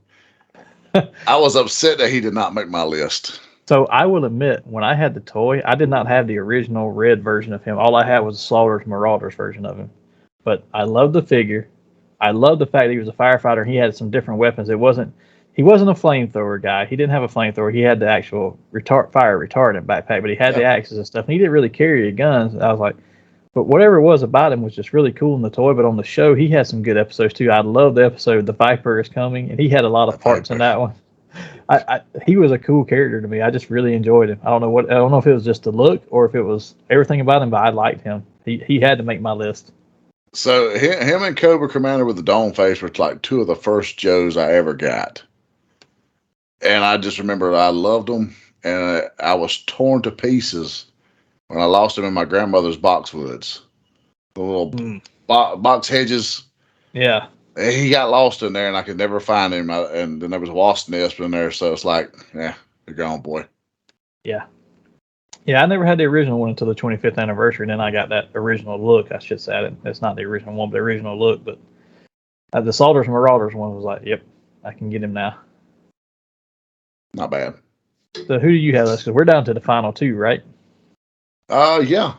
I was upset that he did not make my list. So I will admit, when I had the toy, I did not have the original red version of him. All I had was the Slaughter's Marauders version of him. But I love the figure. I love the fact that he was a firefighter. He had some different weapons. He wasn't a flamethrower guy. He didn't have a flamethrower. He had the actual fire retardant backpack, but he had the axes and stuff. And he didn't really carry guns. I was like, but whatever it was about him was just really cool in the toy. But on the show, he had some good episodes too. I love the episode "The Viper is Coming," and he had a lot of parts in that one. He was a cool character to me. I just really enjoyed him. I don't know if it was just the look or if it was everything about him, but I liked him. He had to make my list. So him and Cobra Commander with the dome face were like 2 of the first Joes I ever got. And I just remember I loved them, and I was torn to pieces when I lost them in my grandmother's boxwoods. The little box hedges. Yeah. He got lost in there, and I could never find him. And then there was a wasp nest in there, so it's like, yeah, you're gone, boy. Yeah. Yeah, I never had the original one until the 25th anniversary, and then I got that original look, I should say. It's not the original one, but the original look. But the Slaughter's Marauders one was like, yep, I can get him now. Not bad. So who do you have? Because we're down to the final two, right? Yeah.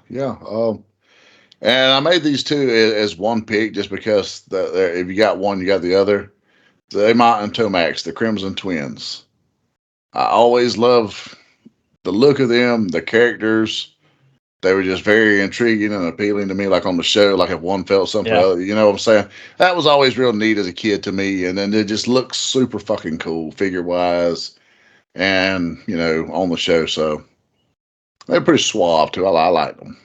And I made these two as one pick just because if you got one, you got the other. The Amont and Tomax, the Crimson Twins. I always love the look of them, the characters. They were just very intriguing and appealing to me, like on the show, like if one felt something, other, you know what I'm saying? That was always real neat as a kid to me. And then it just looks super fucking cool figure wise and, on the show. So they're pretty suave too. I like them.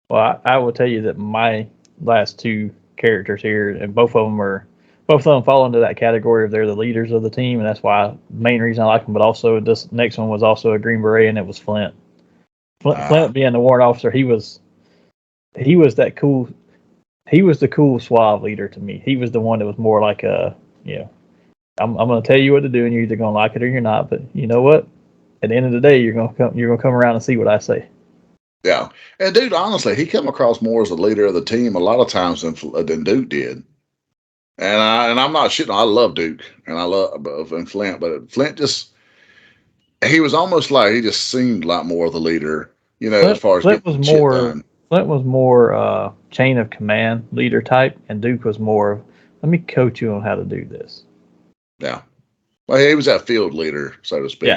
Well, I will tell you that my last two characters here, and both of them fall into that category of they're the leaders of the team, and that's why the main reason I like them. But also, this next one was also a Green Beret, and it was Flint. Flint being the warrant officer, he was that cool. He was the cool suave leader to me. He was the one that was more like I'm going to tell you what to do, and you're either going to like it or you're not. But you know what? At the end of the day, you're going to come around and see what I say. Yeah, and dude, honestly, he came across more as the leader of the team a lot of times than Duke did. And I'm not shitting. I love Duke and I love Flint, but Flint he was almost like he just seemed a lot more of the leader, as far as getting shit done. Flint was more chain of command leader type, and Duke was more let me coach you on how to do this. Yeah, well, he was that field leader, so to speak.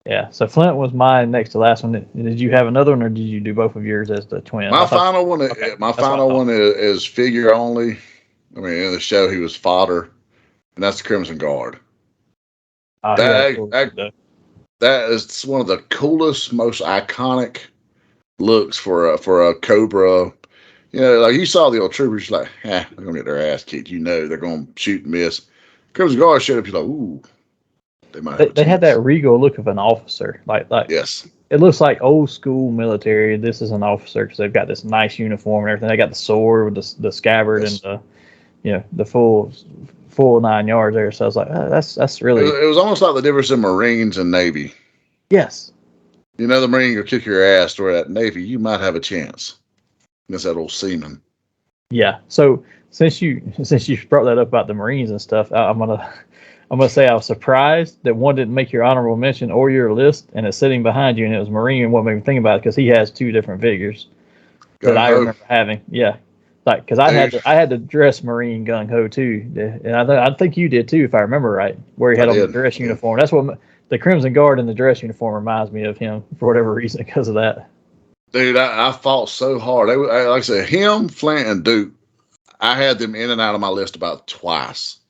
Yeah, so Flint was my next to last one. Did you have another one, or did you do both of yours as the twins? My final one is figure only. I mean, in the show, he was fodder, and that's the Crimson Guard. That is one of the coolest, most iconic looks for a Cobra. Like you saw the old troopers, like, they're gonna get their ass kicked. They're gonna shoot and miss. Crimson Guard showed up, you're like, ooh. They had that regal look of an officer, like yes. It looks like old school military. This is an officer because they've got this nice uniform and everything. They got the sword with the scabbard and the full 9 yards there. So I was like, that's really. It was almost like the difference in Marines and Navy. Yes. The Marine will kick your ass, or that Navy, you might have a chance. That's that old seaman. Yeah. So since you brought that up about the Marines and stuff, I'm gonna say I was surprised that one didn't make your honorable mention or your list, and it's sitting behind you, and it was Marine. And what made me think about it because he has two different figures that I remember having. Yeah, like because I had to dress Marine gung ho too, and I think you did too, if I remember right, where he had on the dress uniform. That's what the Crimson Guard in the dress uniform reminds me of him for whatever reason because of that. Dude, I fought so hard. Like I said, him, Flint, and Duke, I had them in and out of my list about twice.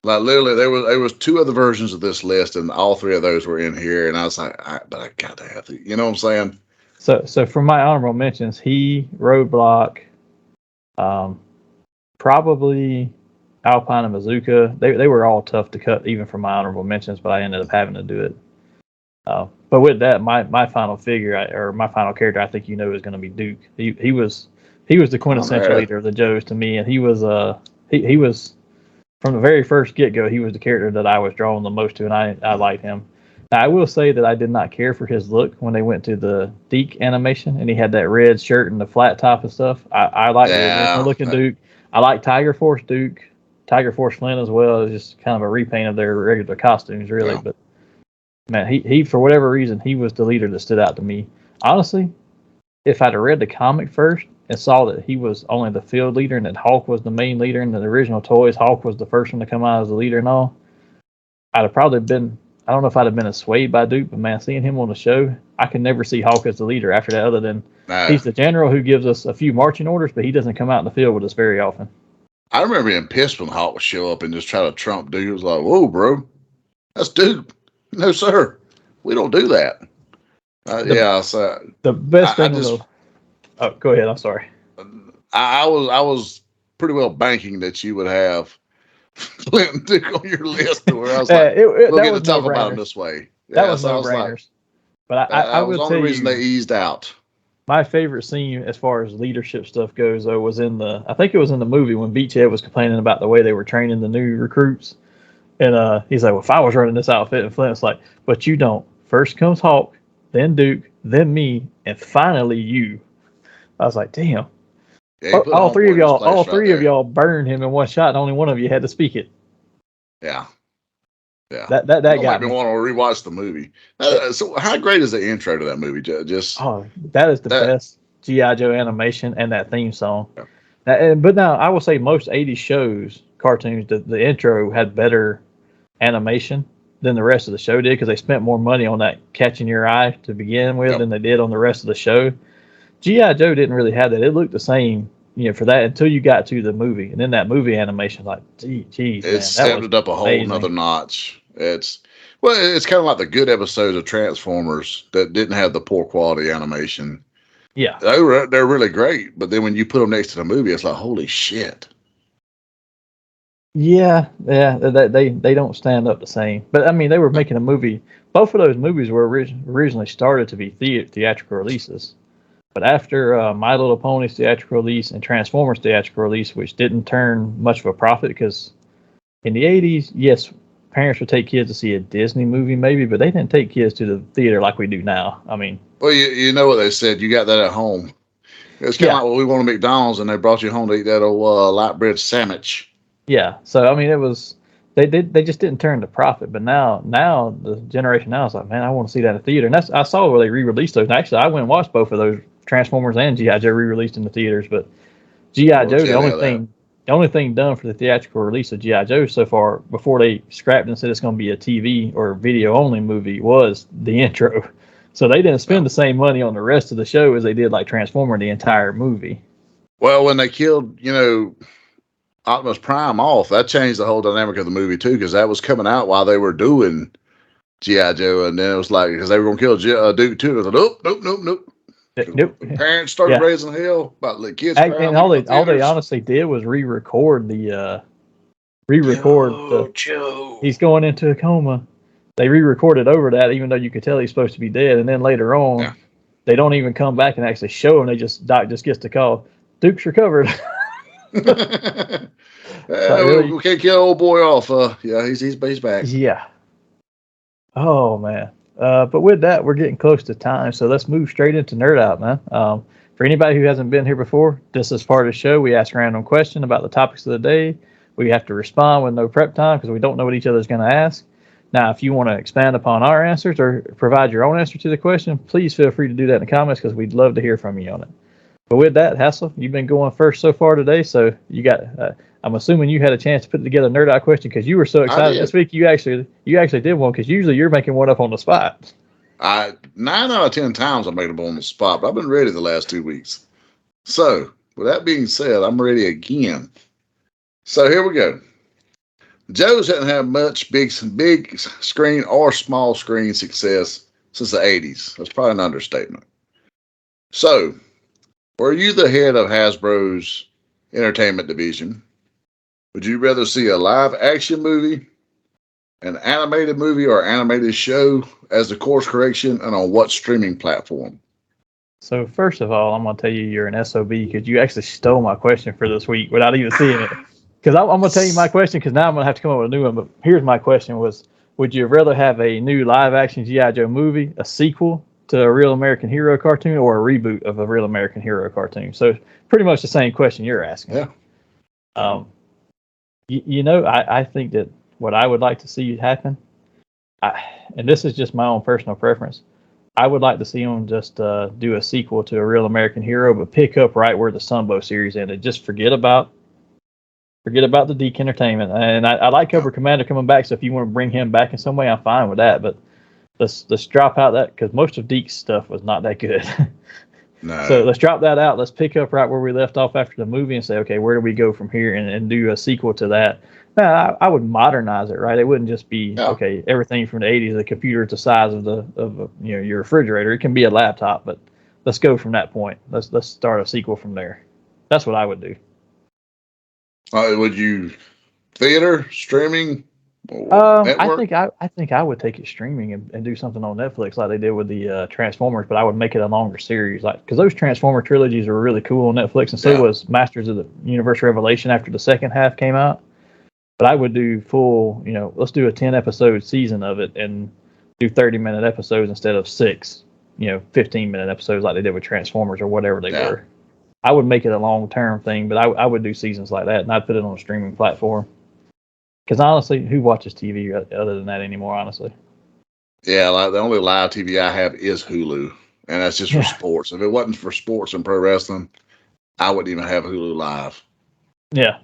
Like literally, there was two other versions of this list, and all three of those were in here. And I was like, but I got to have the, you know what I'm saying? So for my honorable mentions, Roadblock, probably Alpine and Bazooka. They were all tough to cut, even for my honorable mentions, but I ended up having to do it. But with that, my final figure or my final character, I think is going to be Duke. He was the quintessential leader of the Joes to me, and he was from the very first get-go, he was the character that I was drawn the most to, and I liked him. Now, I will say that I did not care for his look when they went to the Deke animation, and he had that red shirt and the flat top and stuff. I like the original looking Duke. I like Tiger Force Duke, Tiger Force Flint as well. It's just kind of a repaint of their regular costumes, really. Yeah. But man, he for whatever reason, he was the leader that stood out to me. Honestly, if I'd have read the comic first and saw that he was only the field leader and that Hawk was the main leader in the original toys, Hawk was the first one to come out as the leader and all, I'd have probably been, I don't know if I'd have been swayed by Duke, but man, seeing him on the show, I can never see Hawk as the leader after that other than he's the general who gives us a few marching orders, but he doesn't come out in the field with us very often. I remember being pissed when Hawk would show up and just try to trump Duke. It was like, whoa, bro, that's Duke. No, sir, we don't do that. The best thing oh, go ahead. I'm sorry. I was pretty well banking that you would have Flint and Duke on your list, where I was like, we'll get to talk about them this way. That was no-brainers. But I was the only reason they eased out. My favorite scene, as far as leadership stuff goes, though, was I think it was in the movie when Beachhead was complaining about the way they were training the new recruits, and he's like, "Well, if I was running this outfit," and Flint's like, "But you don't. First comes Hawk, then Duke, then me, and finally you." I was like, damn. Yeah, all three of y'all burned him in one shot, and only one of you had to speak it. Yeah. Yeah, that got me want to rewatch the movie. So, how great is the intro to that movie? Just that is the best G.I. Joe animation and that theme song. Yeah. But now I will say most '80s shows, cartoons, the intro had better animation than the rest of the show did because they spent more money on that catching your eye to begin with than they did on the rest of the show. G.I. Joe didn't really have that. It looked the same, for that until you got to the movie, and then that movie animation, like, geez, man, it stepped it up a whole nother notch. It's kind of like the good episodes of Transformers that didn't have the poor quality animation. Yeah, they're really great, but then when you put them next to the movie, it's like, holy shit. Yeah, they don't stand up the same. But I mean, they were making a movie. Both of those movies were originally started to be theatrical releases, but after My Little Pony's theatrical release and Transformers theatrical release, which didn't turn much of a profit, because in the '80s, yes, parents would take kids to see a Disney movie maybe, but they didn't take kids to the theater like we do now. I mean, well, you know what they said, you got that at home. It's kind of like when we went to McDonald's and they brought you home to eat that old light bread sandwich. Yeah, so I mean, it was they just didn't turn to profit. But now the generation now is like, man, I want to see that in the theater. And I saw where they re-released those. And actually, I went and watched both of those, Transformers and G.I. Joe, re-released in the theaters. But G.I. Joe, the only thing done for the theatrical release of G.I. Joe so far, before they scrapped and said it's going to be a TV or video only movie, was the intro. So they didn't spend the same money on the rest of the show as they did like Transformer the entire movie. Well, when they killed, Optimus Prime off, that changed the whole dynamic of the movie too, because that was coming out while they were doing G.I. Joe, and then it was like, because they were going to kill Duke too, and it was like, nope. Parents started raising hell about the kids. And all they honestly did was re-record Joe. He's going into a coma. They re-recorded over that, even though you could tell he's supposed to be dead. And then later on, they don't even come back and actually show him. Doc just gets the call, Duke's recovered. We can't kill old boy off. He's back. Yeah. Oh man. But with that, we're getting close to time, so let's move straight into Nerd Out, man. For anybody who hasn't been here before, this is part of the show. We ask a random question about the topics of the day. We have to respond with no prep time because we don't know what each other's going to ask. Now, if you want to expand upon our answers or provide your own answer to the question, please feel free to do that in the comments because we'd love to hear from you on it. But with that, Hassel, you've been going first so far today, so you got. I'm assuming you had a chance to put together a Nerd Out question because you were so excited this week. You actually did one because usually you're making one up on the spot. 9 out of 10 times I made them on the spot, but I've been ready the last 2 weeks. So, with that being said, I'm ready again. So here we go. Joe's hadn't had much big screen or small screen success since the 80s. That's probably an understatement. So, were you the head of Hasbro's entertainment division? Would you rather see a live action movie, an animated movie, or animated show as the course correction, and on what streaming platform? So first of all, I'm going to tell you you're an SOB because you actually stole my question for this week without even seeing it. Because I'm going to tell you my question because now I'm going to have to come up with a new one. But here's my question was, would you rather have a new live action G.I. Joe movie, a sequel to a Real American Hero cartoon, or a reboot of a Real American Hero cartoon? So pretty much the same question you're asking. Yeah. I think that what I would like to see happen, and this is just my own personal preference, I would like to see them just do a sequel to a Real American Hero, but pick up right where the Sunbow series ended. Just forget about the Deke Entertainment. And I like Cobra Commander coming back, so if you want to bring him back in some way, I'm fine with that. But let's drop out that, because most of Deke's stuff was not that good. No. So let's drop that out. Let's pick up right where we left off after the movie and say, okay, where do we go from here, and do a sequel to that. Now, I would modernize it, right? It wouldn't just be okay. Everything from the '80s, the computer is the size of your refrigerator. It can be a laptop, but let's go from that point. Let's start a sequel from there. That's what I would do. Would you theater, streaming? I think I would take it streaming and do something on Netflix like they did with the Transformers, but I would make it a longer series, because those Transformer trilogies were really cool on Netflix, and so was Masters of the Universe Revelation after the second half came out. But I would do full, let's do a 10-episode season of it and do 30-minute episodes instead of 6, 15-minute episodes like they did with Transformers or whatever they were. I would make it a long-term thing, but I would do seasons like that, and I'd put it on a streaming platform. Because honestly, who watches TV other than that anymore? Honestly. Yeah, like the only live TV I have is Hulu, and that's just for sports. If it wasn't for sports and pro wrestling, I wouldn't even have Hulu Live. Yeah.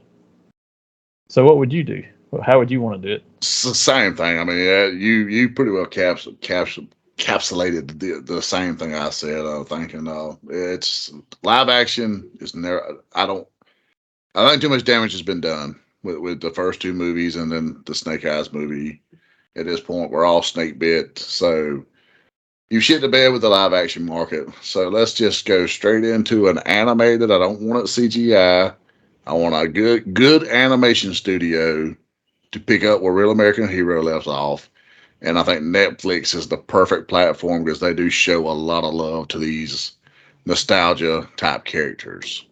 So what would you do? How would you want to do it? It's the same thing. I mean, you pretty well encapsulated the same thing I said. I'm thinking, it's live action is never. I think too much damage has been done with the first two movies and then the Snake Eyes movie. At this point, we're all snake bit, so you shit the bed with the live action market. So let's just go straight into an animated. I don't want it CGI. I want a good animation studio to pick up where Real American Hero left off. And I think Netflix is the perfect platform because they do show a lot of love to these nostalgia type characters.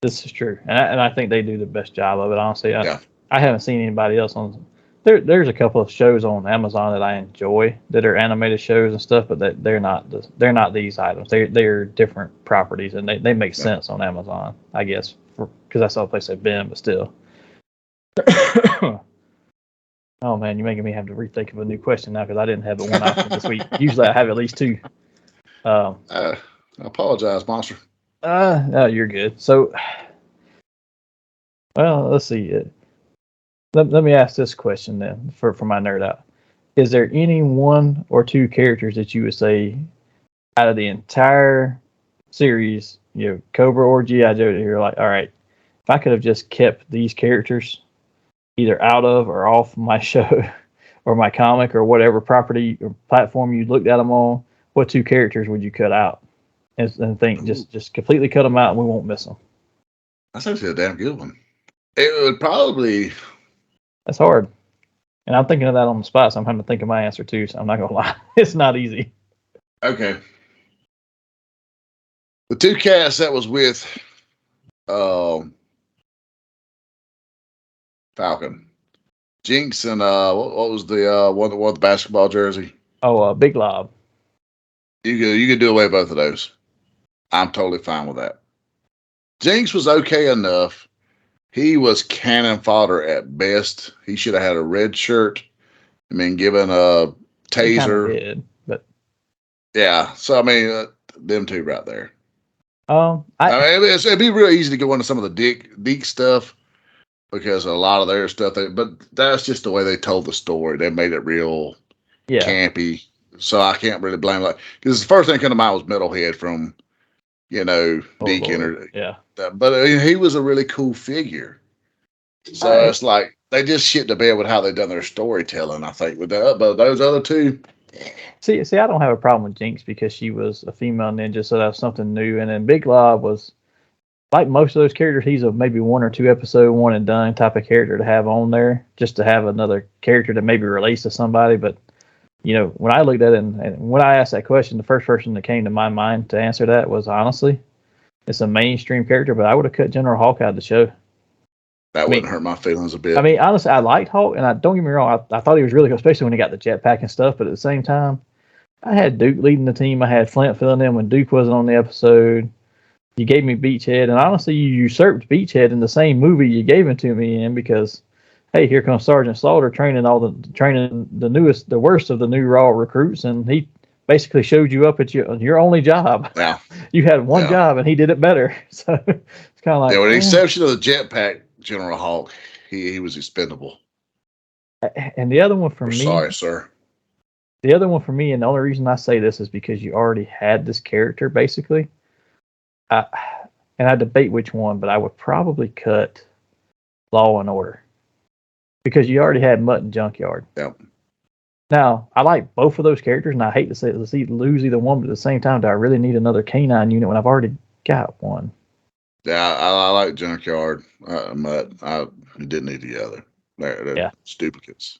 This is true, and I think they do the best job of it. Honestly, I haven't seen anybody else on. There's a couple of shows on Amazon that I enjoy that are animated shows and stuff, but they're not these items. They're different properties, and they make sense on Amazon, I guess, because that's the place they've been. But still, oh man, you're making me have to rethink of a new question now because I didn't have the one option this week. Usually I have at least two. I apologize, Monster. No, you're good. So, well, let's see. Let me ask this question then for my nerd out. Is there any one or two characters that you would say out of the entire series, Cobra or G.I. Joe, that you're like, all right, if I could have just kept these characters either out of or off my show or my comic or whatever property or platform you looked at them on, what two characters would you cut out? And think just completely cut them out and we won't miss them. That's actually a damn good one. It would probably... That's hard. And I'm thinking of that on the spot, so I'm having to think of my answer too, so I'm not going to lie. It's not easy. Okay. The two casts that was with Falcon. Jinx and what was the one that wore the basketball jersey? Oh, Big Lob. You could do away with both of those. I'm totally fine with that. Jinx was okay enough. He was cannon fodder at best. He should have had a red shirt. I mean, given a taser. He did, but yeah. So I mean, them two right there. I mean, it'd be real easy to go into some of the Deke stuff because a lot of their stuff. But that's just the way they told the story. They made it real campy. So I can't really blame it. Because the first thing that came to mind was Metalhead from, Deacon. But he was a really cool figure. So it's like they just shit the bed with how they've done their storytelling, I think, with that. But those other two. See, I don't have a problem with Jinx because she was a female ninja, so that's something new. And then Big Lob was, like most of those characters, he's a maybe one or two episode, one and done type of character to have on there, just to have another character that maybe relates to somebody. But when I looked at it and when I asked that question, the first person that came to my mind to answer that was, honestly, it's a mainstream character, but I would have cut General Hawk out of the show. That wouldn't hurt my feelings a bit. I mean, honestly, I liked Hawk, and don't get me wrong, I thought he was really cool, especially when he got the jetpack and stuff, but at the same time, I had Duke leading the team. I had Flint filling in when Duke wasn't on the episode. You gave me Beachhead, and honestly, you usurped Beachhead in the same movie you gave him to me in because, hey, here comes Sergeant Slaughter training the worst of the new Raw recruits, and he basically showed you up at your only job. Yeah. You had one job, and he did it better. So it's kind of like... with the exception of the jetpack, General Hawk, he was expendable. And the other one for me... Sorry, sir. The other one for me, and the only reason I say this is because you already had this character, basically. And I debate which one, but I would probably cut Law and Order. Because you already had Mutt and Junkyard. Yep. Now, I like both of those characters, and I hate to say lose either one, but at the same time, do I really need another canine unit when I've already got one? Yeah, I like Junkyard, Mutt. I didn't need the other. They're duplicates.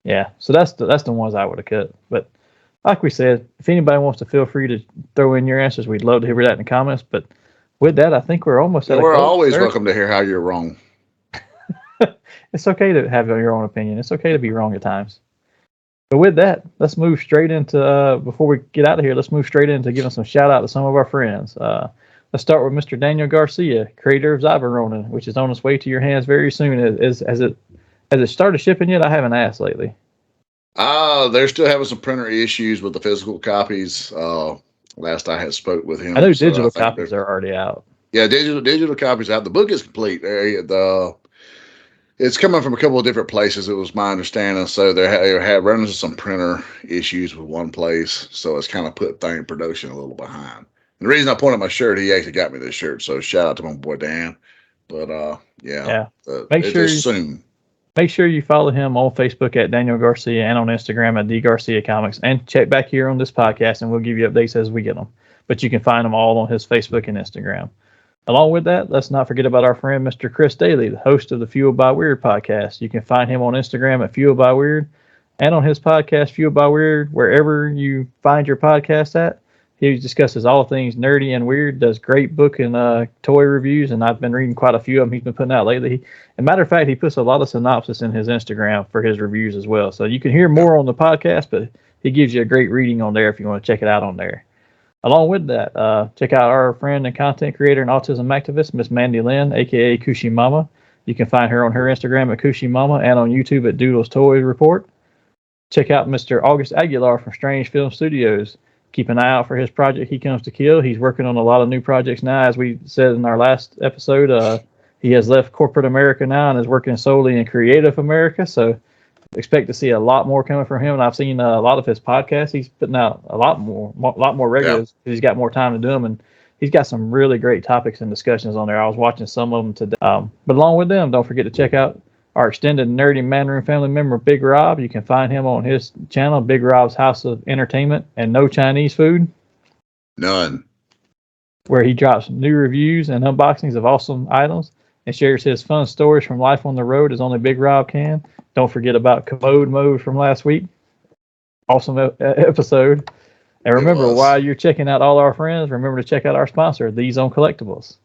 Yeah, so that's the ones I would have cut. But like we said, if anybody wants to feel free to throw in your answers, we'd love to hear that in the comments. But with that, I think we're almost at a We're always welcome to hear how you're wrong. It's okay to have your own opinion. It's okay to be wrong at times. But with that, let's move straight into, before we get out of here, let's move straight into giving some shout out to some of our friends. Let's start with Mr. Daniel Garcia, creator of Zyber Ronin, which is on its way to your hands very soon as it Has it started shipping yet? I haven't asked lately. They're still having some printer issues with the physical copies. Last I had spoke with him. I know digital copies are already out. Yeah, digital copies out. The book is complete. It's coming from a couple of different places. It was my understanding. So they had run into some printer issues with one place. So it's kind of put thing production a little behind. And the reason I pointed my shirt, he actually got me this shirt. So shout out to my boy Dan. But yeah. Make sure you follow him on Facebook at Daniel Garcia and on Instagram at DGarcia Comics, and check back here on this podcast, and we'll give you updates as we get them. But you can find them all on his Facebook and Instagram. Along with that, let's not forget about our friend Mr. Chris Daly, the host of the Fueled by Weird podcast. You can find him on Instagram at Fueled by Weird, and on his podcast Fueled by Weird, wherever you find your podcast at. He discusses all things nerdy and weird, does great book and toy reviews, and I've been reading quite a few of them he's been putting out lately. As a matter of fact, he puts a lot of synopsis in his Instagram for his reviews as well. So you can hear more on the podcast, but he gives you a great reading on there if you want to check it out on there. Along with that, check out our friend and content creator and autism activist, Miss Mandy Lynn, a.k.a. Kushi Mama. You can find her on her Instagram at Kushi Mama and on YouTube at Doodles Toys Report. Check out Mr. August Aguilar from Strange Film Studios. Keep an eye out for his project, He Comes to Kill. He's working on a lot of new projects now. As we said in our last episode, he has left corporate America now and is working solely in creative America. So expect to see a lot more coming from him. And I've seen a lot of his podcasts. He's putting out a lot more regulars because he's got more time to do them. And he's got some really great topics and discussions on there. I was watching some of them today. But along with them, don't forget to check out our extended Nerdy Manroom family member, Big Rob. You can find him on his channel, Big Rob's House of Entertainment and No Chinese Food. None. Where he drops new reviews and unboxings of awesome items and shares his fun stories from life on the road as only Big Rob can. Don't forget about Commode Mode from last week. Awesome episode. And remember, while you're checking out all our friends, remember to check out our sponsor, These Own Collectibles.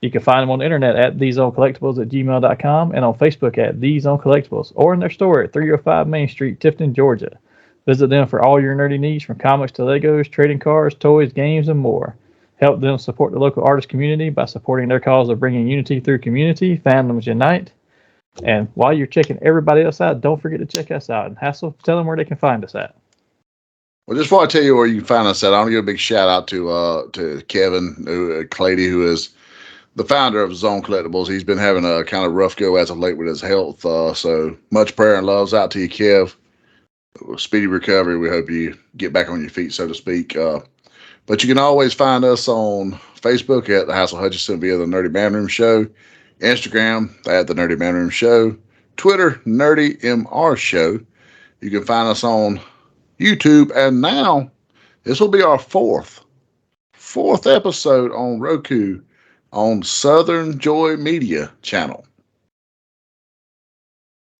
You can find them on the internet at theseowncollectibles@gmail.com and on Facebook at These Own Collectibles or in their store at 305 Main Street, Tifton, Georgia. Visit them for all your nerdy needs from comics to Legos, trading cards, toys, games, and more. Help them support the local artist community by supporting their cause of bringing unity through community. Fandoms unite. And while you're checking everybody else out, don't forget to check us out. And Hassel, tell them where they can find us at. Well, just before I tell you where you can find us at, I want to give a big shout out to Kevin Clady, who is the founder of Zone Collectibles. He's been having a kind of rough go as of late with his health. So much prayer and loves out to you, Kev. Speedy recovery. We hope you get back on your feet, so to speak. But you can always find us on Facebook at the Hassel Hutchinson via the Nerdy Manroom Show, Instagram at the Nerdy Manroom Show, Twitter, Nerdy MR Show. You can find us on YouTube, and now this will be our fourth episode on Roku on Southern Joy Media channel.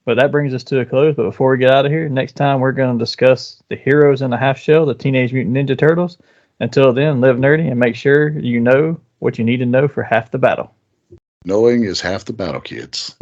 But that brings us to a close. But before we get out of here, next time we're going to discuss the Heroes in the Half Shell, the Teenage Mutant Ninja Turtles. Until then, live nerdy and make sure you know what you need to know for half the battle. Knowing is half the battle, kids.